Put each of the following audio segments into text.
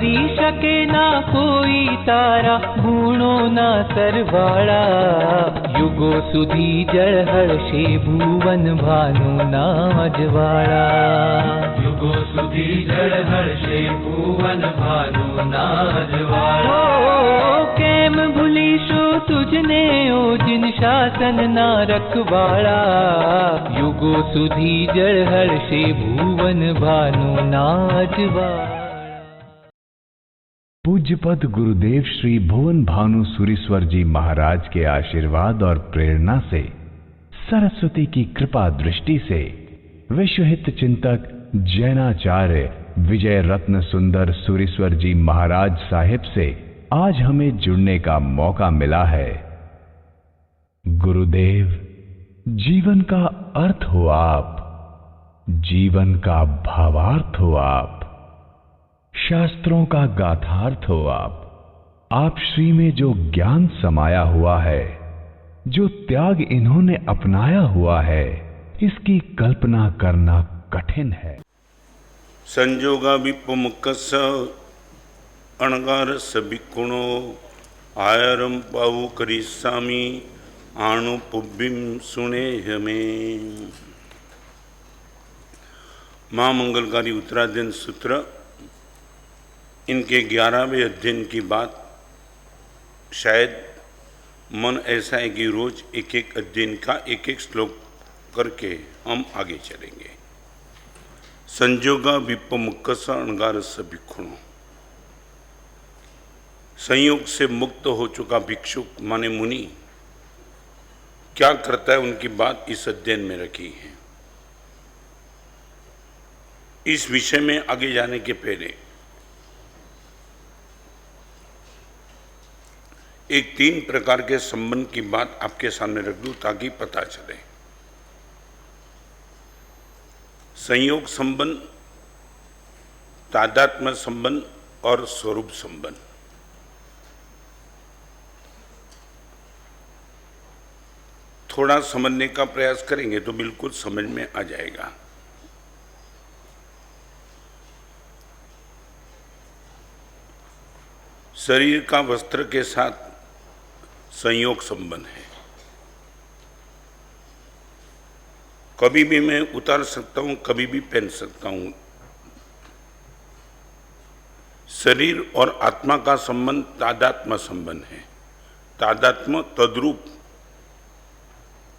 કરી શકે ના કોઈ તારા ગુણો ના સરવાળા યુગો સુધી જળહળશે ભુવન ભાનુ ના અજવાળા યુગો સુધી જળહળશે ભુવન ભાનુ ના અજવાળા કેમ ભૂલીશું તુજને ઓ जिन शासन ना रखवाड़ा युगो સુધી જળહળશે ભુવન ભાનુ ના અજવાળા। पूज्य पद गुरुदेव श्री भुवन भानु सूरीश्वर जी महाराज के आशीर्वाद और प्रेरणा से सरस्वती की कृपा दृष्टि से विश्वहित चिंतक जैनाचार्य विजय रत्न सुंदर सूरीश्वर जी महाराज साहिब से आज हमें जुड़ने का मौका मिला है। गुरुदेव, जीवन का अर्थ हो आप, जीवन का भावार्थ हो आप, शास्त्रों का गाथार्थ हो आप श्री में जो ज्ञान समाया हुआ है, जो त्याग इन्होंने अपनाया हुआ है, इसकी कल्पना करना कठिन है। संजोगा विपमुक्कस अणगार सभिकुणो आयरम पावु करिस्सामी आणु पुब्बिम सुने हमें। मां मंगलकारी उत्तराध्ययन सूत्र इनके 11वें अध्ययन की बात। शायद मन ऐसा है कि रोज एक एक अध्ययन का एक एक श्लोक करके हम आगे चलेंगे। संजोगा विपमुक्कस अणगारस भिक्षुणो, संयोग से मुक्त हो चुका भिक्षुक माने मुनि क्या करता है, उनकी बात इस अध्ययन में रखी है। इस विषय में आगे जाने के पहले एक 3 प्रकार के संबंध की बात आपके सामने रख दूं ताकि पता चले। संयोग संबंध, तादात्म्य संबंध और स्वरूप संबंध। थोड़ा समझने का प्रयास करेंगे तो बिल्कुल समझ में आ जाएगा। शरीर का वस्त्र के साथ संयोग संबंध है। कभी भी मैं उतार सकता हूं, कभी भी पहन सकता हूं। शरीर और आत्मा का संबंध तादात्म्य संबंध है। तादात्म्य तद्रूप,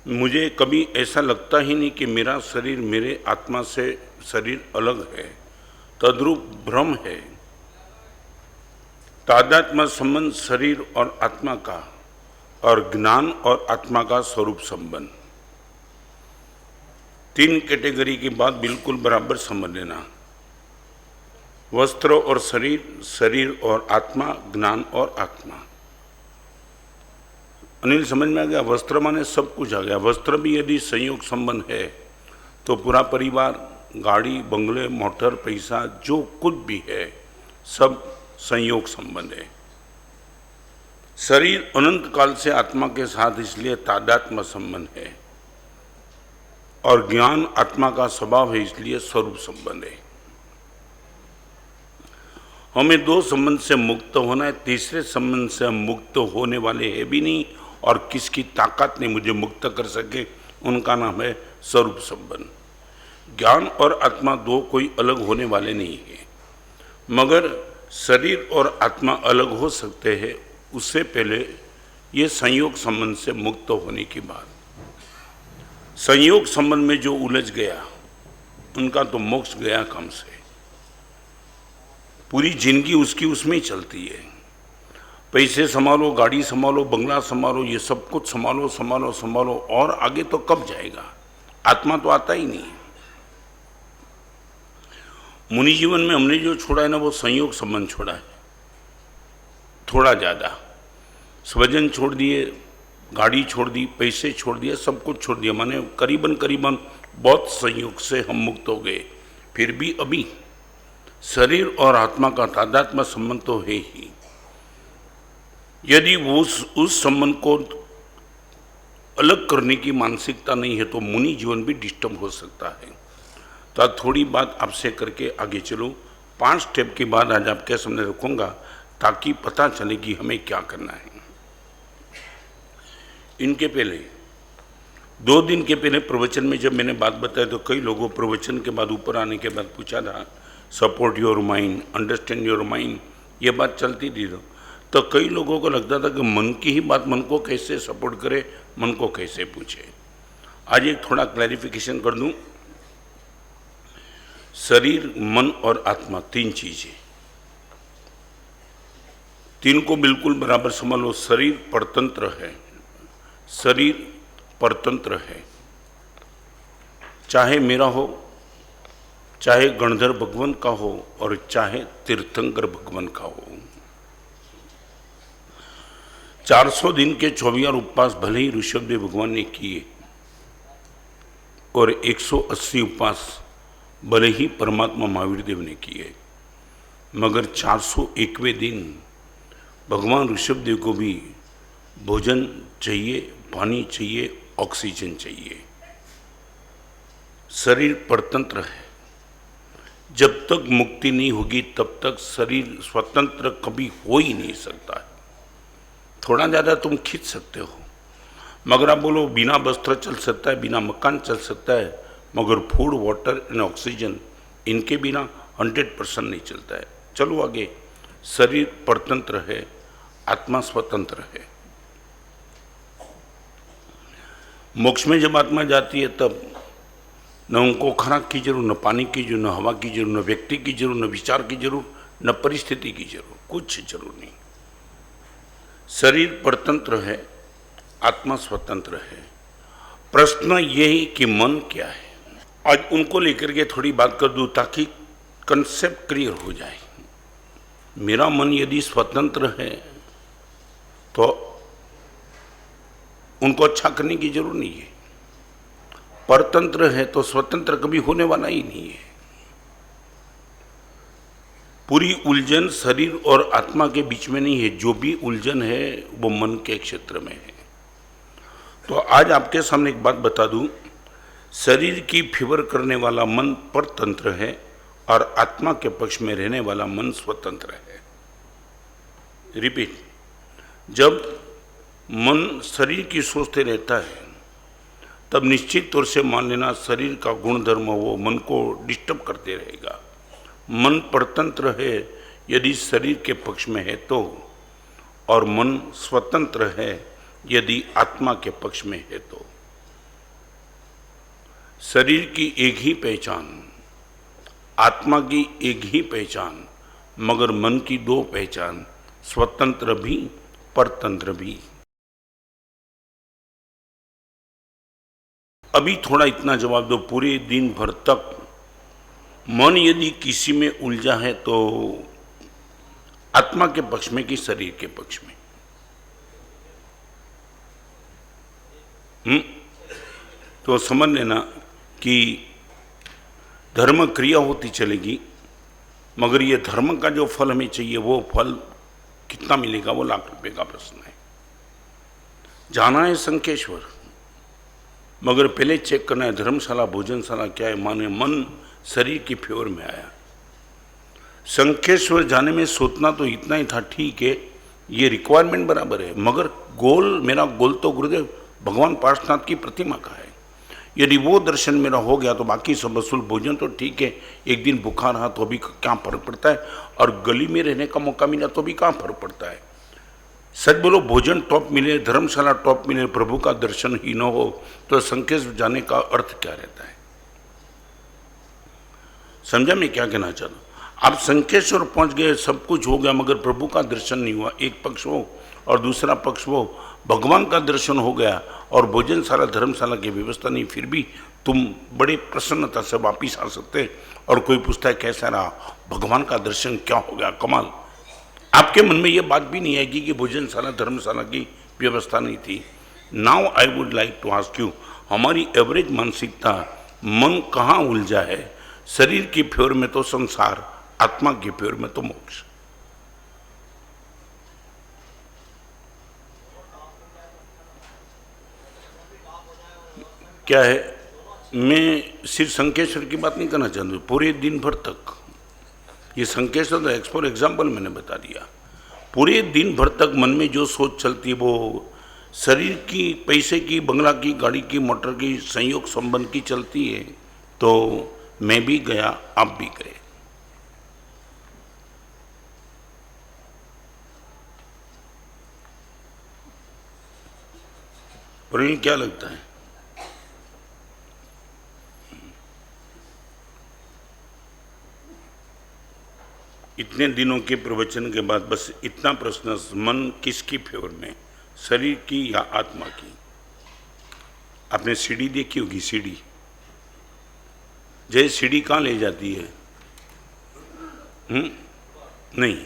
मुझे कभी ऐसा लगता ही नहीं कि मेरा शरीर मेरे आत्मा से शरीर अलग है, तद्रूप भ्रम है। तादात्म्य संबंध शरीर और आत्मा का, और ज्ञान और आत्मा का स्वरूप संबंध। 3 कैटेगरी की बात बिल्कुल बराबर समझ लेना। वस्त्र और शरीर, शरीर और आत्मा, ज्ञान और आत्मा। अनिल समझ में आ गया? वस्त्र माने सब कुछ आ गया। वस्त्र भी यदि संयोग संबंध है तो पूरा परिवार, गाड़ी, बंगले, मोटर, पैसा, जो कुछ भी है सब संयोग संबंध है। शरीर अनंत काल से आत्मा के साथ इसलिए तादात्म्य संबंध है, और ज्ञान आत्मा का स्वभाव है इसलिए स्वरूप संबंध है। हमें 2 संबंध से मुक्त होना है, तीसरे संबंध से हम मुक्त होने वाले हैं भी नहीं, और किसकी ताकत ने मुझे मुक्त कर सके, उनका नाम है स्वरूप संबंध। ज्ञान और आत्मा 2 कोई अलग होने वाले नहीं है, मगर शरीर और आत्मा अलग हो सकते हैं। उससे पहले ये संयोग संबंध से मुक्त होने की बात। संयोग संबंध में जो उलझ गया उनका तो मोक्ष गया काम से। पूरी जिंदगी उसकी उसमें ही चलती है। पैसे संभालो, गाड़ी संभालो, बंगला संभालो, ये सब कुछ संभालो संभालो संभालो, और आगे तो कब जाएगा? आत्मा तो आता ही नहीं। मुनि जीवन में हमने जो छोड़ा है ना, वो संयोग संबंध छोड़ा है। थोड़ा ज़्यादा स्वजन छोड़ दिए, गाड़ी छोड़ दी, पैसे छोड़ दिए, सब कुछ छोड़ दिया, माने करीबन करीबन बहुत संयोग से हम मुक्त हो गए। फिर भी अभी शरीर और आत्मा का तादात्म्य संबंध तो है ही। यदि उस संबंध को अलग करने की मानसिकता नहीं है तो मुनि जीवन भी डिस्टर्ब हो सकता है। तो थोड़ी बात आपसे करके आगे चलो। 5 स्टेप की बात आज आपके सामने रखूंगा ताकि पता चले कि हमें क्या करना है। इनके पहले 2 दिन के पहले प्रवचन में जब मैंने बात बताई तो कई लोगों प्रवचन के बाद ऊपर आने के बाद पूछा था support your mind, understand your mind, ये बात चलती थी। तो कई लोगों को लगता था कि मन की ही बात मन को कैसे सपोर्ट करे, मन को कैसे पूछे। आज एक थोड़ा क्लैरिफिकेशन कर दूं। शरीर, मन और आत्मा 3 चीजें, 3 को बिल्कुल बराबर समझ लो। शरीर परतंत्र है, शरीर परतंत्र है, चाहे मेरा हो, चाहे गणधर भगवान का हो और चाहे तीर्थंकर भगवान का हो। 400 दिन के 24 उपवास भले ही ऋषभदेव भगवान ने किए और 180 उपवास भले ही परमात्मा महावीर देव ने किए, मगर 401वें दिन भगवान ऋषभदेव को भी भोजन चाहिए, पानी चाहिए, ऑक्सीजन चाहिए। शरीर परतंत्र है, जब तक मुक्ति नहीं होगी तब तक शरीर स्वतंत्र कभी हो ही नहीं सकता है। थोड़ा ज़्यादा तुम खींच सकते हो, मगर आप बोलो बिना वस्त्र चल सकता है, बिना मकान चल सकता है, मगर फूड, वाटर एंड ऑक्सीजन इनके बिना 100% नहीं चलता है। चलो आगे। शरीर परतंत्र है, आत्मा स्वतंत्र है। मोक्ष में जब आत्मा जाती है तब न उनको खुराक की जरूर, न पानी की जरूर, न हवा की जरूर, न व्यक्ति की जरूर, न विचार की जरूर, न परिस्थिति की जरूर, कुछ जरूर नहीं। शरीर परतंत्र है, आत्मा स्वतंत्र है। प्रश्न यही कि मन क्या है। आज उनको लेकर के थोड़ी बात कर दूं ताकि कंसेप्ट क्लियर हो जाए। मेरा मन यदि स्वतंत्र है तो उनको अच्छा करने की जरूरत नहीं है। परतंत्र है तो स्वतंत्र कभी होने वाला ही नहीं है। पूरी उलझन शरीर और आत्मा के बीच में नहीं है, जो भी उलझन है वो मन के क्षेत्र में है। तो आज आपके सामने एक बात बता दूं, शरीर की फेवर करने वाला मन परतंत्र है और आत्मा के पक्ष में रहने वाला मन स्वतंत्र है। रिपीट, जब मन शरीर की सोचते रहता है तब निश्चित तौर से मान लेना शरीर का गुण धर्म वो मन को डिस्टर्ब करते रहेगा। मन परतंत्र है यदि शरीर के पक्ष में है तो, और मन स्वतंत्र है यदि आत्मा के पक्ष में है तो। शरीर की एक ही पहचान, आत्मा की एक ही पहचान, मगर मन की 2 पहचान, स्वतंत्र भी परतंत्र भी। अभी थोड़ा इतना जवाब दो। पूरे दिन भर तक मन यदि किसी में उलझा है तो आत्मा के पक्ष में कि शरीर के पक्ष में? तो समझ लेना कि धर्म क्रिया होती चलेगी, मगर ये धर्म का जो फल हमें चाहिए वो फल कितना मिलेगा वो लाख रुपए का प्रश्न है। जाना है शंखेश्वर, मगर पहले चेक करना है धर्मशाला भोजनशाला क्या है। माने मन शरीर की फेवर में आया। शंखेश्वर जाने में सोचना तो इतना ही था, ठीक है ये रिक्वायरमेंट बराबर है, मगर गोल, मेरा गोल तो गुरुदेव भगवान पार्श्वनाथ की प्रतिमा का है। यदि वो दर्शन मेरा हो गया तो बाकी सब वसूल। भोजन तो ठीक है, एक दिन भूखा रहा तो भी क्या फर्क पड़ता है, और गली में रहने का मौका मिला तो भी कहाँ फर्क पड़ता है। सच बोलो, भोजन टॉप मिले, धर्मशाला टॉप मिले, प्रभु का दर्शन ही न हो तो शंखेश्वर जाने का अर्थ क्या रहता है? समझा मैं क्या कहना चाहता हूं? आप शंखेश्वर पहुंच गए, सब कुछ हो गया, मगर प्रभु का दर्शन नहीं हुआ। एक पक्ष वो और दूसरा पक्ष वो, भगवान का दर्शन हो गया और भोजनशाला धर्मशाला की व्यवस्था नहीं, फिर भी तुम बड़े प्रसन्नता से वापिस आ सकते। और कोई पूछता है कैसा रहा, भगवान का दर्शन क्या हो गया, कमाल। आपके मन में ये बात भी नहीं आएगी कि भोजनशाला धर्मशाला की व्यवस्था नहीं थी। Now I would like to ask you, हमारी एवरेज मानसिकता, मन कहाँ उलझा है? शरीर की फेवर में तो संसार, आत्मा की फेवर में तो मोक्ष। क्या है, मैं सिर्फ शंखेश्वर की बात नहीं करना चाहता, पूरे दिन भर तक ये संकेत तो फॉर एग्जाम्पल मैंने बता दिया। पूरे दिन भर तक मन में जो सोच चलती है वो शरीर की, पैसे की, बंगला की, गाड़ी की, मोटर की, संयोग संबंध की चलती है। तो मैं भी गया, आप भी गए। प्रवीण क्या लगता है? इतने दिनों के प्रवचन के बाद बस इतना प्रश्न, मन किसकी फेवर में, शरीर की या आत्मा की? आपने सीढ़ी देखी होगी, सीढ़ी, जय सीढ़ी कहाँ ले जाती है? नहीं,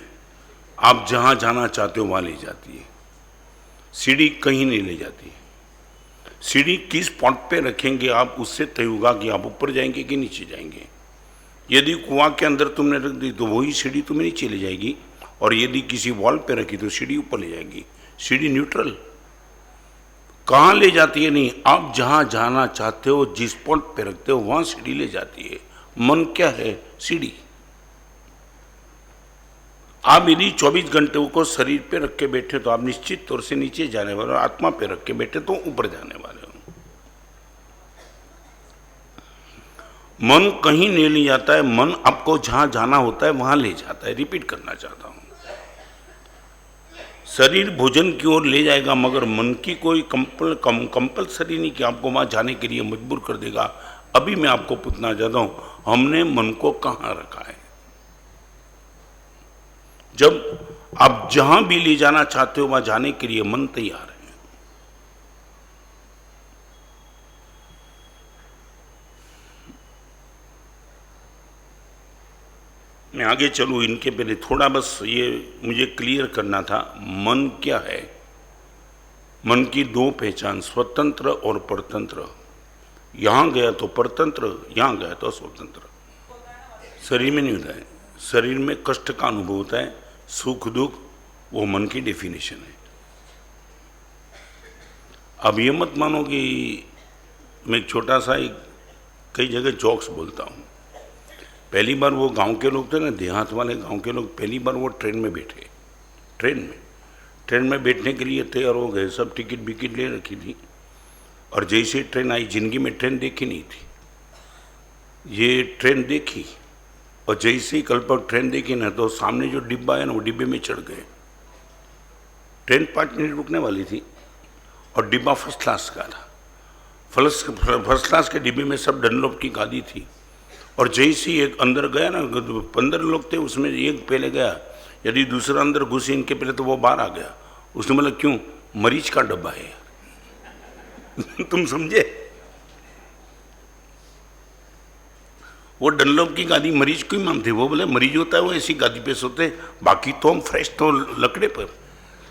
आप जहां जाना चाहते हो वहां ले जाती है। सीढ़ी कहीं नहीं ले जाती। सीढ़ी किस स्पॉट पे रखेंगे आप, उससे तय होगा कि आप ऊपर जाएंगे कि नीचे जाएंगे। यदि कुआं के अंदर तुमने रख दी तो वही सीढ़ी तुम्हें नीचे ले जाएगी, और यदि किसी वॉल पे रखी तो सीढ़ी ऊपर ले जाएगी। सीढ़ी न्यूट्रल, कहाँ ले जाती है? नहीं, आप जहां जाना चाहते हो, जिस स्पॉट पे रखते हो वहां सीढ़ी ले जाती है। मन क्या है? सीढ़ी। आप यदि 24 घंटे को शरीर पे रख के बैठे तो आप निश्चित तौर से नीचे जाने वाले हो, आत्मा पे रख के बैठे तो ऊपर जाने वाले हो। मन कहीं नहीं ले जाता है, मन आपको जहां जाना होता है वहां ले जाता है। रिपीट करना चाहता हूं, शरीर भोजन की ओर ले जाएगा, मगर मन की कोई कंपलसरी नहीं कि आपको वहां जाने के लिए मजबूर कर देगा। अभी मैं आपको पूछना चाहता हूं, हमने मन को कहां रखा है? जब आप जहां भी ले जाना चाहते हो वहां जाने के लिए मन तैयार है। मैं आगे चलूं, इनके पहले थोड़ा बस ये मुझे क्लियर करना था, मन क्या है? मन की दो पहचान, स्वतंत्र और परतंत्र। यहां गया तो परतंत्र, यहां गया तो स्वतंत्र। शरीर में नहीं होता है, शरीर में कष्ट का अनुभव होता है, सुख दुख वो मन की डेफिनेशन है। अब ये मत मानो कि मैं छोटा सा एक कई जगह जोक्स बोलता हूँ। पहली बार वो गांव के लोग थे ना, देहात वाले गांव के लोग, पहली बार वो ट्रेन में बैठे, ट्रेन में बैठने के लिए तैयार हो गए, सब टिकट बिकट ले रखी थी। और जैसे ट्रेन आई, जिंदगी में ट्रेन देखी नहीं थी, ये ट्रेन देखी, और जैसे ही कल पर ट्रेन देखी ना तो सामने जो डिब्बा है ना वो डिब्बे में चढ़ गए। ट्रेन 5 मिनट रुकने वाली थी और डिब्बा फर्स्ट क्लास का था। फर्स्ट क्लास के डिब्बे में सब डनलॉप की गादी थी, और जैसे ही एक अंदर गया ना, 15 लोग थे उसमें, एक पहले गया, यदि दूसरा अंदर घुसे इनके पहले तो वो बाहर आ गया। उसने बोला क्यों? मरीज का डब्बा है। तुम समझे? वो डनलॉप की गादी मरीज को ही मानते, वो बोले मरीज होता है वो ऐसी गादी पे सोते, बाकी तो हम फ्रेश तो लकड़े पर।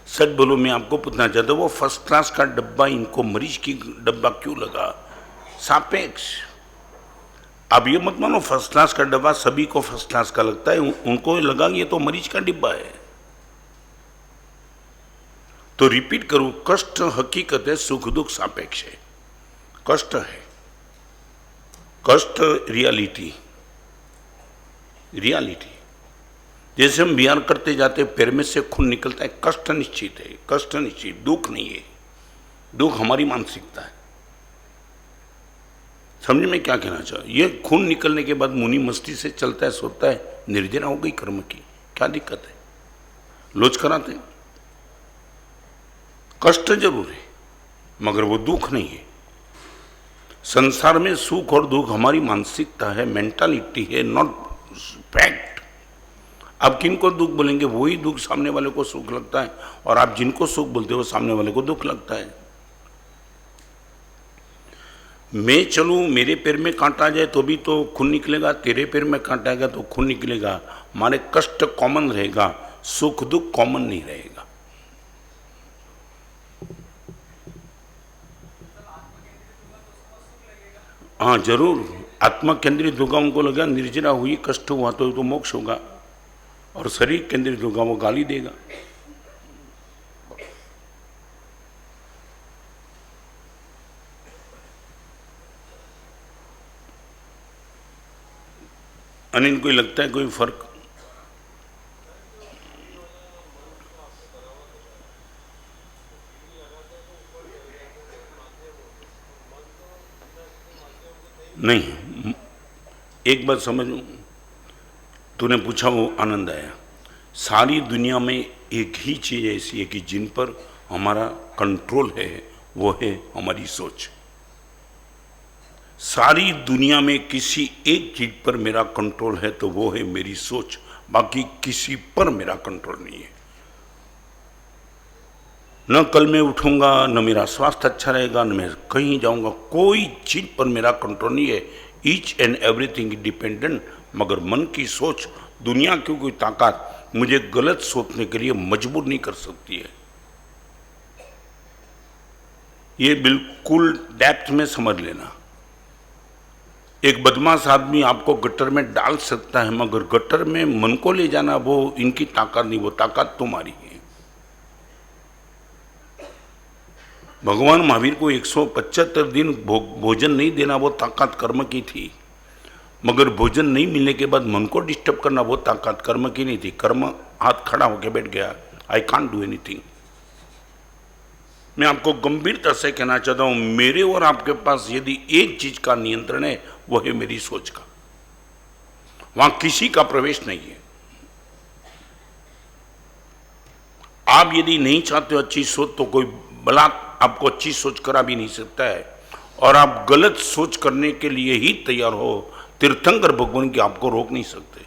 सच बोलो, मैं आपको पूछना चाहता हूँ, वो फर्स्ट क्लास का डब्बा इनको मरीज की डब्बा क्यों लगा? सापेक्ष। अब ये मत मानो फर्स्ट क्लास का डब्बा सभी को फर्स्ट क्लास का लगता है, उनको लगा ये तो मरीज का डिब्बा है। तो रिपीट करूं, कष्ट हकीकत है, सुख दुख सापेक्ष है। कष्ट है, कष्ट रियलिटी। जैसे हम बिहार करते जाते पैर में से खून निकलता है, कष्ट निश्चित है, कष्ट निश्चित, दुख नहीं है। दुख हमारी मानसिकता है। समझ में क्या कहना चाह? ये खून निकलने के बाद मुनि मस्ती से चलता है, सोता है, निर्जरा हो गई कर्म की, क्या दिक्कत है? लोच कराते हैं। कष्ट जरूर है मगर वो दुख नहीं है। संसार में सुख और दुख हमारी मानसिकता है, मेंटालिटी है, नॉट फैक्ट। आप किनको दुख बोलेंगे वही दुख सामने वाले को सुख लगता है, और आप जिनको सुख बोलते हो सामने वाले को दुख लगता है। मैं चलूं, मेरे पैर में कांटा आ जाए तो भी तो खून निकलेगा, तेरे पैर में कांटा आएगा तो खून निकलेगा। हमारे कष्ट कॉमन रहेगा, सुख दुख कॉमन नहीं रहेगा। हाँ जरूर, आत्मा केंद्रित होगा, उनको लगा निर्जरा हुई, कष्ट हुआ तो मोक्ष होगा, और शरीर केंद्रित होगा वो गाली देगा। अनिल, कोई लगता है कोई फर्क? नहीं, एक बात समझो, तूने पूछा वो आनंद आया। सारी दुनिया में एक ही चीज ऐसी है कि जिन पर हमारा कंट्रोल है, वो है हमारी सोच। सारी दुनिया में किसी एक चीज पर मेरा कंट्रोल है तो वो है मेरी सोच, बाकी किसी पर मेरा कंट्रोल नहीं है। न कल मैं उठूंगा, न मेरा स्वास्थ्य अच्छा रहेगा, न मैं कहीं जाऊंगा, कोई चीज पर मेरा कंट्रोल नहीं है। Each and everything dependent. मगर मन की सोच, दुनिया की कोई ताकत मुझे गलत सोचने के लिए मजबूर नहीं कर सकती है। ये बिल्कुल डेप्थ में समझ लेना। एक बदमाश आदमी आपको गटर में डाल सकता है, मगर गटर में मन को ले जाना वो इनकी ताकत नहीं, वो ताकत तुम्हारी है। भगवान महावीर को 175 दिन भोजन नहीं देना वो ताकत कर्म की थी, मगर भोजन नहीं मिलने के बाद मन को डिस्टर्ब करना वो ताकत कर्म की नहीं थी। कर्म हाथ खड़ा होकर बैठ गया, आई कांट डू एनीथिंग। मैं आपको गंभीरता से कहना चाहता हूं, मेरे और आपके पास यदि एक चीज का नियंत्रण है, वो है मेरी सोच का। वहां किसी का प्रवेश नहीं है। आप यदि नहीं चाहते हो अच्छी सोच, तो कोई भला आपको अच्छी सोच करा भी नहीं सकता है। और आप गलत सोच करने के लिए ही तैयार हो, तीर्थंकर भगवान की आपको रोक नहीं सकते।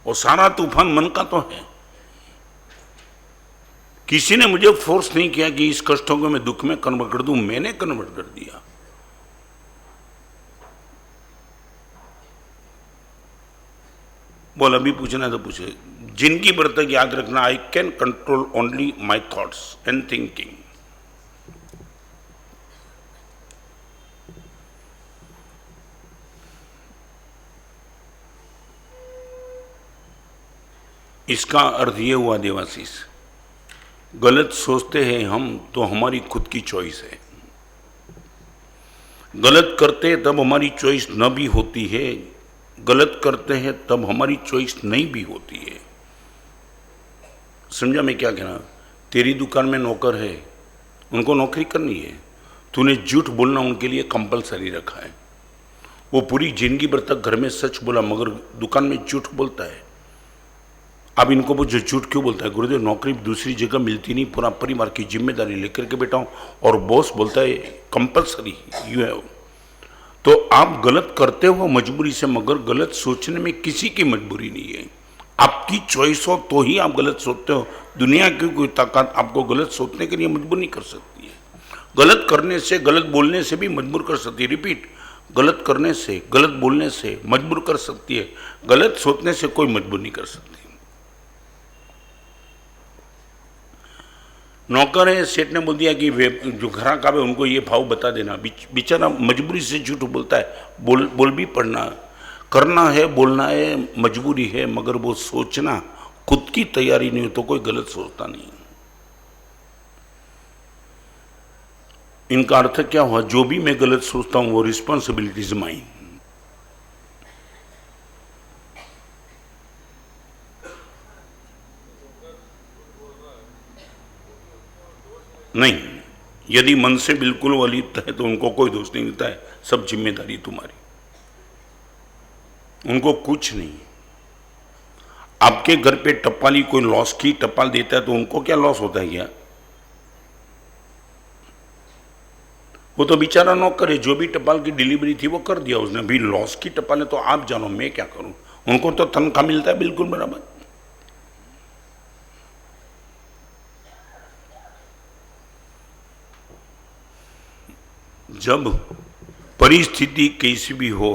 और सारा तूफान मन का तो है। किसी ने मुझे फोर्स नहीं किया कि इस कष्टों को मैं दुख में कन्वर्ट कर दूं, मैंने कन्वर्ट कर दिया। बोल, अभी पूछना है तो पूछे। जिंदगी भर तक याद रखना, I can control only my thoughts and thinking. इसका अर्थ ये हुआ देवाशीष, गलत सोचते हैं हम तो हमारी खुद की चॉइस है। गलत करते हैं तब हमारी चॉइस न भी होती है, गलत करते हैं तब हमारी चॉइस नहीं भी होती है। समझा मैं क्या कहना? तेरी दुकान में नौकर है, उनको नौकरी करनी है। तूने झूठ बोलना उनके लिए कंपलसरी रखा है। वो पूरी जिंदगी भर तक घर में सच बोला, मगर दुकान में झूठ बोलता है। अब इनको वो झूठ क्यों बोलता है? गुरुदेव, नौकरी दूसरी जगह मिलती नहीं, पूरा परिवार की जिम्मेदारी लेकर के बैठा हूं और बॉस बोलता है कंपलसरी यू हैव। तो आप गलत करते हो मजबूरी से, मगर गलत सोचने में किसी की मजबूरी नहीं है। आपकी चॉइस हो तो ही आप गलत सोचते हो। दुनिया की कोई ताकत आपको गलत सोचने के लिए मजबूर नहीं कर सकती है। गलत करने से, गलत बोलने से भी मजबूर कर सकती है। रिपीट, गलत करने से, गलत बोलने से मजबूर कर सकती है, गलत सोचने से कोई मजबूर नहीं कर सकती। नौकर है, सेठ ने बोल दिया कि वे जो घरा का है उनको ये भाव बता देना। बेचारा मजबूरी से झूठ बोलता है। बोल भी पड़ना, करना है, बोलना है, मजबूरी है, मगर वो सोचना खुद की तैयारी नहीं हो तो कोई गलत सोचता नहीं। इनका अर्थ क्या हुआ? जो भी मैं गलत सोचता हूं वो रिस्पॉन्सिबिलिटी इज माइन। नहीं, यदि मन से बिल्कुल वलिप्त है तो उनको कोई दोष नहीं मिलता है, सब जिम्मेदारी तुम्हारी, उनको कुछ नहीं। आपके घर पे टपाली कोई लॉस की टपाल देता है तो उनको क्या लॉस होता है? क्या वो तो बेचारा नौकर है, जो भी टपाल की डिलीवरी थी वो कर दिया उसने। अभी लॉस की टपाल है तो आप जानो, मैं क्या करूं? उनको तो तनख्वाह मिलता है बिल्कुल बराबर। जब परिस्थिति कैसी भी हो,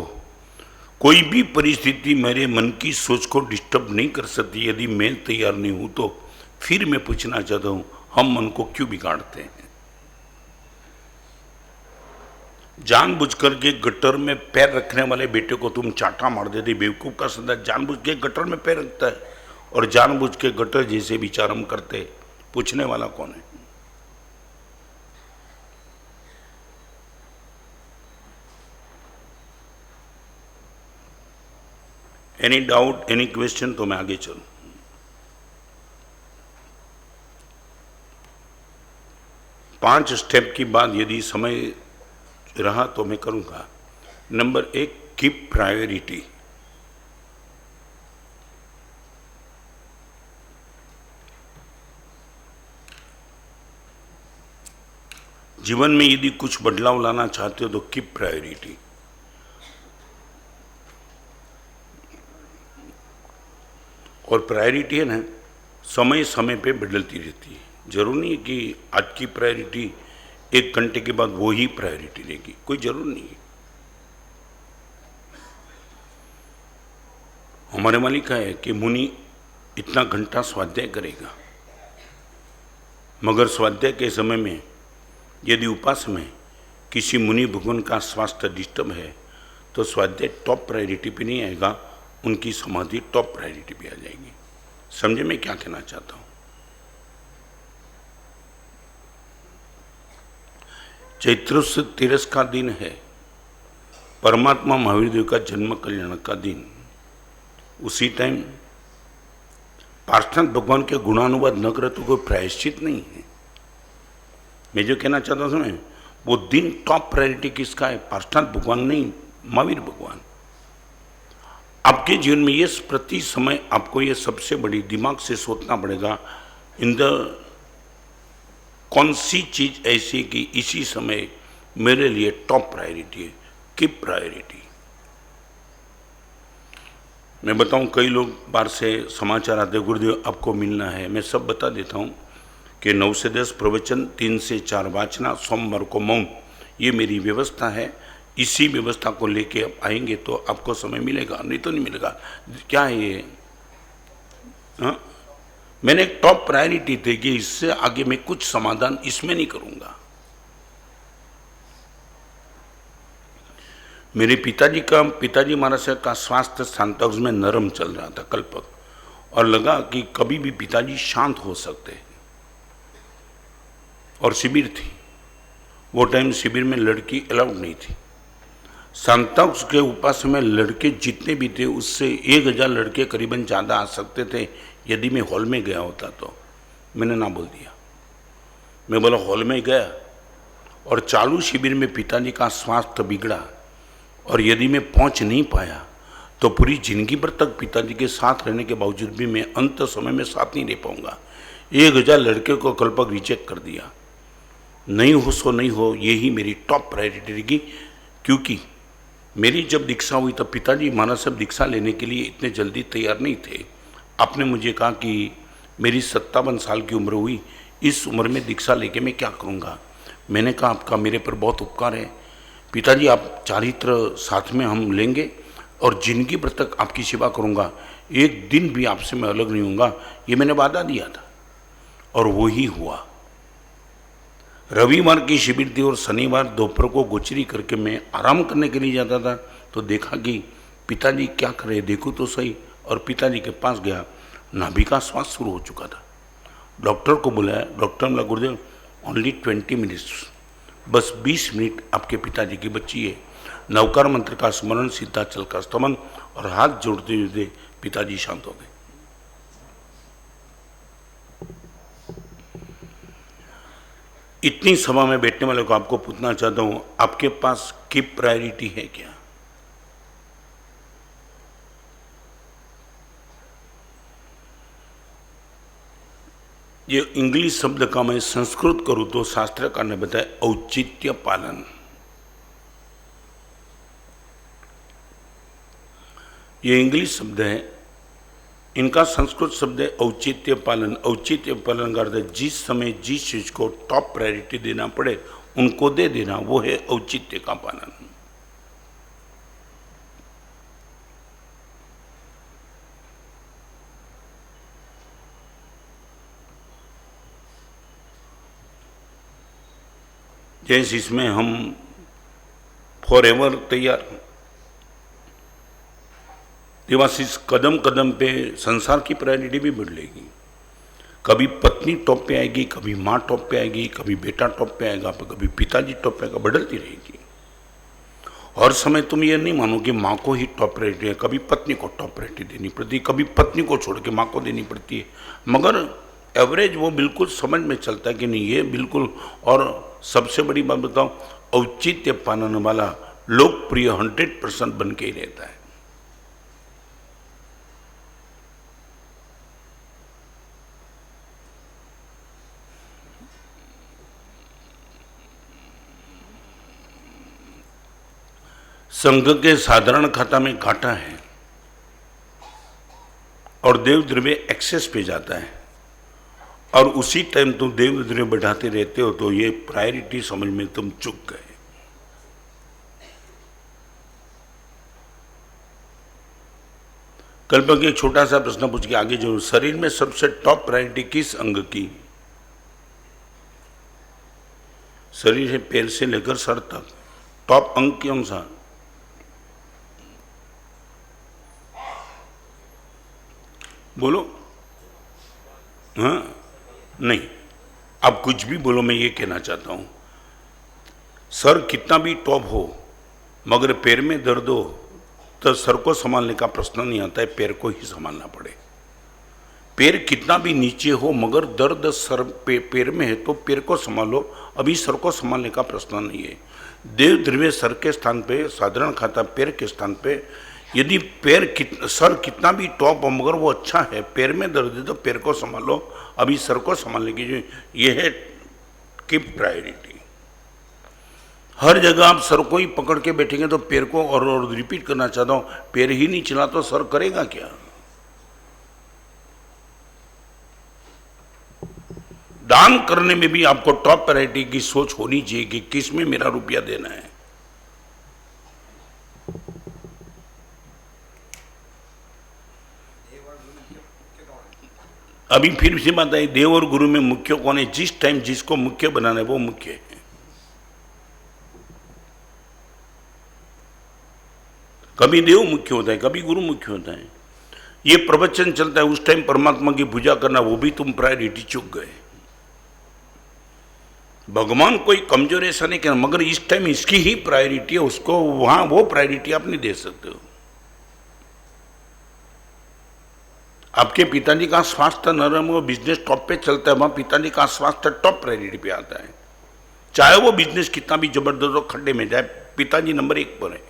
कोई भी परिस्थिति मेरे मन की सोच को डिस्टर्ब नहीं कर सकती। यदि मैं तैयार नहीं हूं तो फिर मैं पूछना चाहता हूं, हम मन को क्यों बिगाड़ते हैं? जानबूझकर के गटर में पैर रखने वाले बेटे को तुम चाटा मार देते। बेवकूफ का संदा जानबूझ के गटर में पैर रखता है और जानबूझ के गटर जैसे विचार हम करते। पूछने वाला कौन है? Any doubt, any question? तो मैं आगे चलूं। 5 स्टेप की बात यदि समय रहा तो मैं करूंगा। Number 1, keep priority. जीवन में यदि कुछ बदलाव लाना चाहते हो तो कीप प्रायोरिटी। और प्रायोरिटी है ना, समय समय पे बदलती रहती है। जरूर नहीं है कि आज की प्रायोरिटी 1 घंटे के बाद वो ही प्रायोरिटी रहेगी, कोई जरूर नहीं है। हमारे में लिखा है कि मुनि इतना घंटा स्वाध्याय करेगा, मगर स्वाध्याय के समय में यदि उपास में किसी मुनि भगवान का स्वास्थ्य डिस्टर्ब है तो स्वाध्याय टॉप प्रायोरिटी पे नहीं आएगा, उनकी समाधि टॉप प्रायोरिटी पे आ जाएगी। समझे मैं क्या कहना चाहता हूं? चैत्र से 13 का दिन है, परमात्मा महावीर देव का जन्म कल्याण का दिन। उसी टाइम पार्षद भगवान के गुणानुवाद न करे तो कोई प्रायश्चित नहीं है। मैं जो कहना चाहता हूं सुने, वो दिन टॉप प्रायोरिटी किसका है? पार्षद भगवान नहीं, महावीर भगवान। आपके जीवन में ये प्रति समय आपको ये सबसे बड़ी दिमाग से सोचना पड़ेगा, इन द कौन सी चीज ऐसी कि इसी समय मेरे लिए टॉप प्रायोरिटी है, कीप प्रायोरिटी। मैं बताऊं, कई लोग बाहर से समाचार आते, गुरुदेव आपको मिलना है। मैं सब बता देता हूं कि 9 से 10 प्रवचन, 3 से 4 वाचना, सोमवार को मौन, ये मेरी व्यवस्था है। इसी व्यवस्था को लेके आप आएंगे तो आपको समय मिलेगा, नहीं तो नहीं मिलेगा। क्या है ये? हाँ, मैंने एक टॉप प्रायोरिटी थी कि इससे आगे मैं कुछ समाधान इसमें नहीं करूंगा। मेरे पिताजी महाराज का स्वास्थ्य सांतोक्स में नरम चल रहा था कल्पक, और लगा कि कभी भी पिताजी शांत हो सकते हैं। और शिविर थी, वो टाइम शिविर में लड़की अलाउड नहीं थी। सांतोक्स के उपास में लड़के जितने भी थे उससे 1000 लड़के करीबन ज़्यादा आ सकते थे यदि मैं हॉल में गया होता तो। मैंने ना बोल दिया। मैं बोला हॉल में गया और चालू शिविर में पिताजी का स्वास्थ्य बिगड़ा, और यदि मैं पहुंच नहीं पाया तो पूरी जिंदगी भर तक पिताजी के साथ रहने के बावजूद भी मैं अंत समय में साथ नहीं रह पाऊंगा। 1000 लड़के को कल्पक रिजेक्ट कर दिया। नहीं हो सो नहीं हो, यही मेरी टॉप प्रायोरिटी रहेगी। क्योंकि मेरी जब दीक्षा हुई तब पिताजी महाराज साहब दीक्षा लेने के लिए इतने जल्दी तैयार नहीं थे। आपने मुझे कहा कि मेरी 57 साल की उम्र हुई, इस उम्र में दीक्षा लेके मैं क्या करूँगा। मैंने कहा आपका मेरे पर बहुत उपकार है पिताजी, आप चारित्र साथ में हम लेंगे और जिंदगी भर तक आपकी सेवा करूँगा, एक दिन भी आपसे मैं अलग नहीं होऊंगा, ये मैंने वादा दिया था। और वो ही हुआ। रविवार की शिविर थी और शनिवार दोपहर को गोचरी करके मैं आराम करने के लिए जाता था तो देखा कि पिताजी क्या कर रहे, देखो तो सही। और पिताजी के पास गया, नाभि का श्वास शुरू हो चुका था। डॉक्टर को बुलाया, डॉक्टर बोला गुरुदेव ओनली 20 मिनट्स, बस 20 मिनट आपके पिताजी की बच्ची है। नवकार मंत्र का स्मरण, सीधा चल का स्तमन और हाथ जोड़ते हुए पिताजी शांत हो गए। इतनी सभा में बैठने वाले को आपको पूछना चाहता हूं, आपके पास कीप प्रायोरिटी है क्या? ये इंग्लिश शब्द का मैं संस्कृत करूं तो शास्त्रकार ने बताया औचित्य पालन। ये इंग्लिश शब्द है, इनका संस्कृत शब्द है औचित्य पालन। औचित्य पालन का अर्थ जिस समय जिस चीज को टॉप प्रायोरिटी देना पड़े उनको दे देना, वो है औचित्य का पालन। जैसे इसमें हम फॉरएवर तैयार, देवाशीष कदम कदम पे संसार की प्रायोरिटी भी बदलेगी। कभी पत्नी टॉप पे आएगी, कभी माँ टॉप पे आएगी, कभी बेटा टॉप पे आएगा, कभी पिताजी टॉप पे आएगा, बदलती रहेगी। हर समय तुम ये नहीं मानो कि माँ को ही टॉप प्रायोरिटी है, कभी पत्नी को टॉप प्रायोरिटी देनी पड़ती है, कभी पत्नी को छोड़ के माँ को देनी पड़ती है। मगर एवरेज वो बिल्कुल समझ में चलता है कि नहीं ये बिल्कुल। और सबसे बड़ी बात बताऊं, औचित्य पालन वाला लोकप्रिय 100% बन के ही रहता है। संघ के साधारण खाता में घाटा है और देव द्रव्य एक्सेस पे जाता है, और उसी टाइम तुम देव द्रव्य बढ़ाते रहते हो, तो ये प्रायोरिटी समझ में तुम चूक गए। कल्पक एक छोटा सा प्रश्न पूछ के आगे जो, शरीर में सबसे टॉप प्रायोरिटी किस अंग की? शरीर है पैर से लेकर सर तक, टॉप अंग कौन सा? बोलो। हाँ नहीं, आप कुछ भी बोलो, मैं ये कहना चाहता हूं, सर कितना भी टॉप हो मगर पैर में दर्द हो तो सर को संभालने का प्रश्न नहीं आता है, पैर को ही संभालना पड़े। पैर कितना भी नीचे हो मगर दर्द सर पैर में है तो पैर को संभालो, अभी सर को संभालने का प्रश्न नहीं है। देव द्रव्य सर के स्थान पे, साधारण खाता पैर के स्थान पे। यदि सर कितना भी टॉप हो मगर वो अच्छा है, पैर में दर्द है तो पैर को संभालो, अभी सर को संभालने की जो ये है कीप प्रायोरिटी। हर जगह आप सर को ही पकड़ के बैठेंगे तो पैर को, और रिपीट करना चाहता हूं, पैर ही नहीं चला तो सर करेगा क्या? दान करने में भी आपको टॉप प्रायोरिटी की सोच होनी चाहिए कि किस में मेरा रुपया देना है। अभी फिर से बात आई, देव और गुरु में मुख्य कौन है? जिस टाइम जिसको मुख्य बनाना है वो मुख्य है। कभी देव मुख्य होता है, कभी गुरु मुख्य होता है। ये प्रवचन चलता है, उस टाइम परमात्मा की पूजा करना, वो भी तुम प्रायोरिटी चूक गए। भगवान कोई कमजोर ऐसा नहीं कहना, मगर इस टाइम इसकी ही प्रायोरिटी है, उसको वहां वो प्रायोरिटी आप नहीं दे सकते हो। आपके पिताजी का स्वास्थ्य नरम हो, बिजनेस टॉप पे चलता है, वहां पिताजी का स्वास्थ्य टॉप प्रायोरिटी पे आता है। चाहे वो बिजनेस कितना भी जबरदस्त हो, खड्डे में जाए, पिताजी नंबर 1 पर है।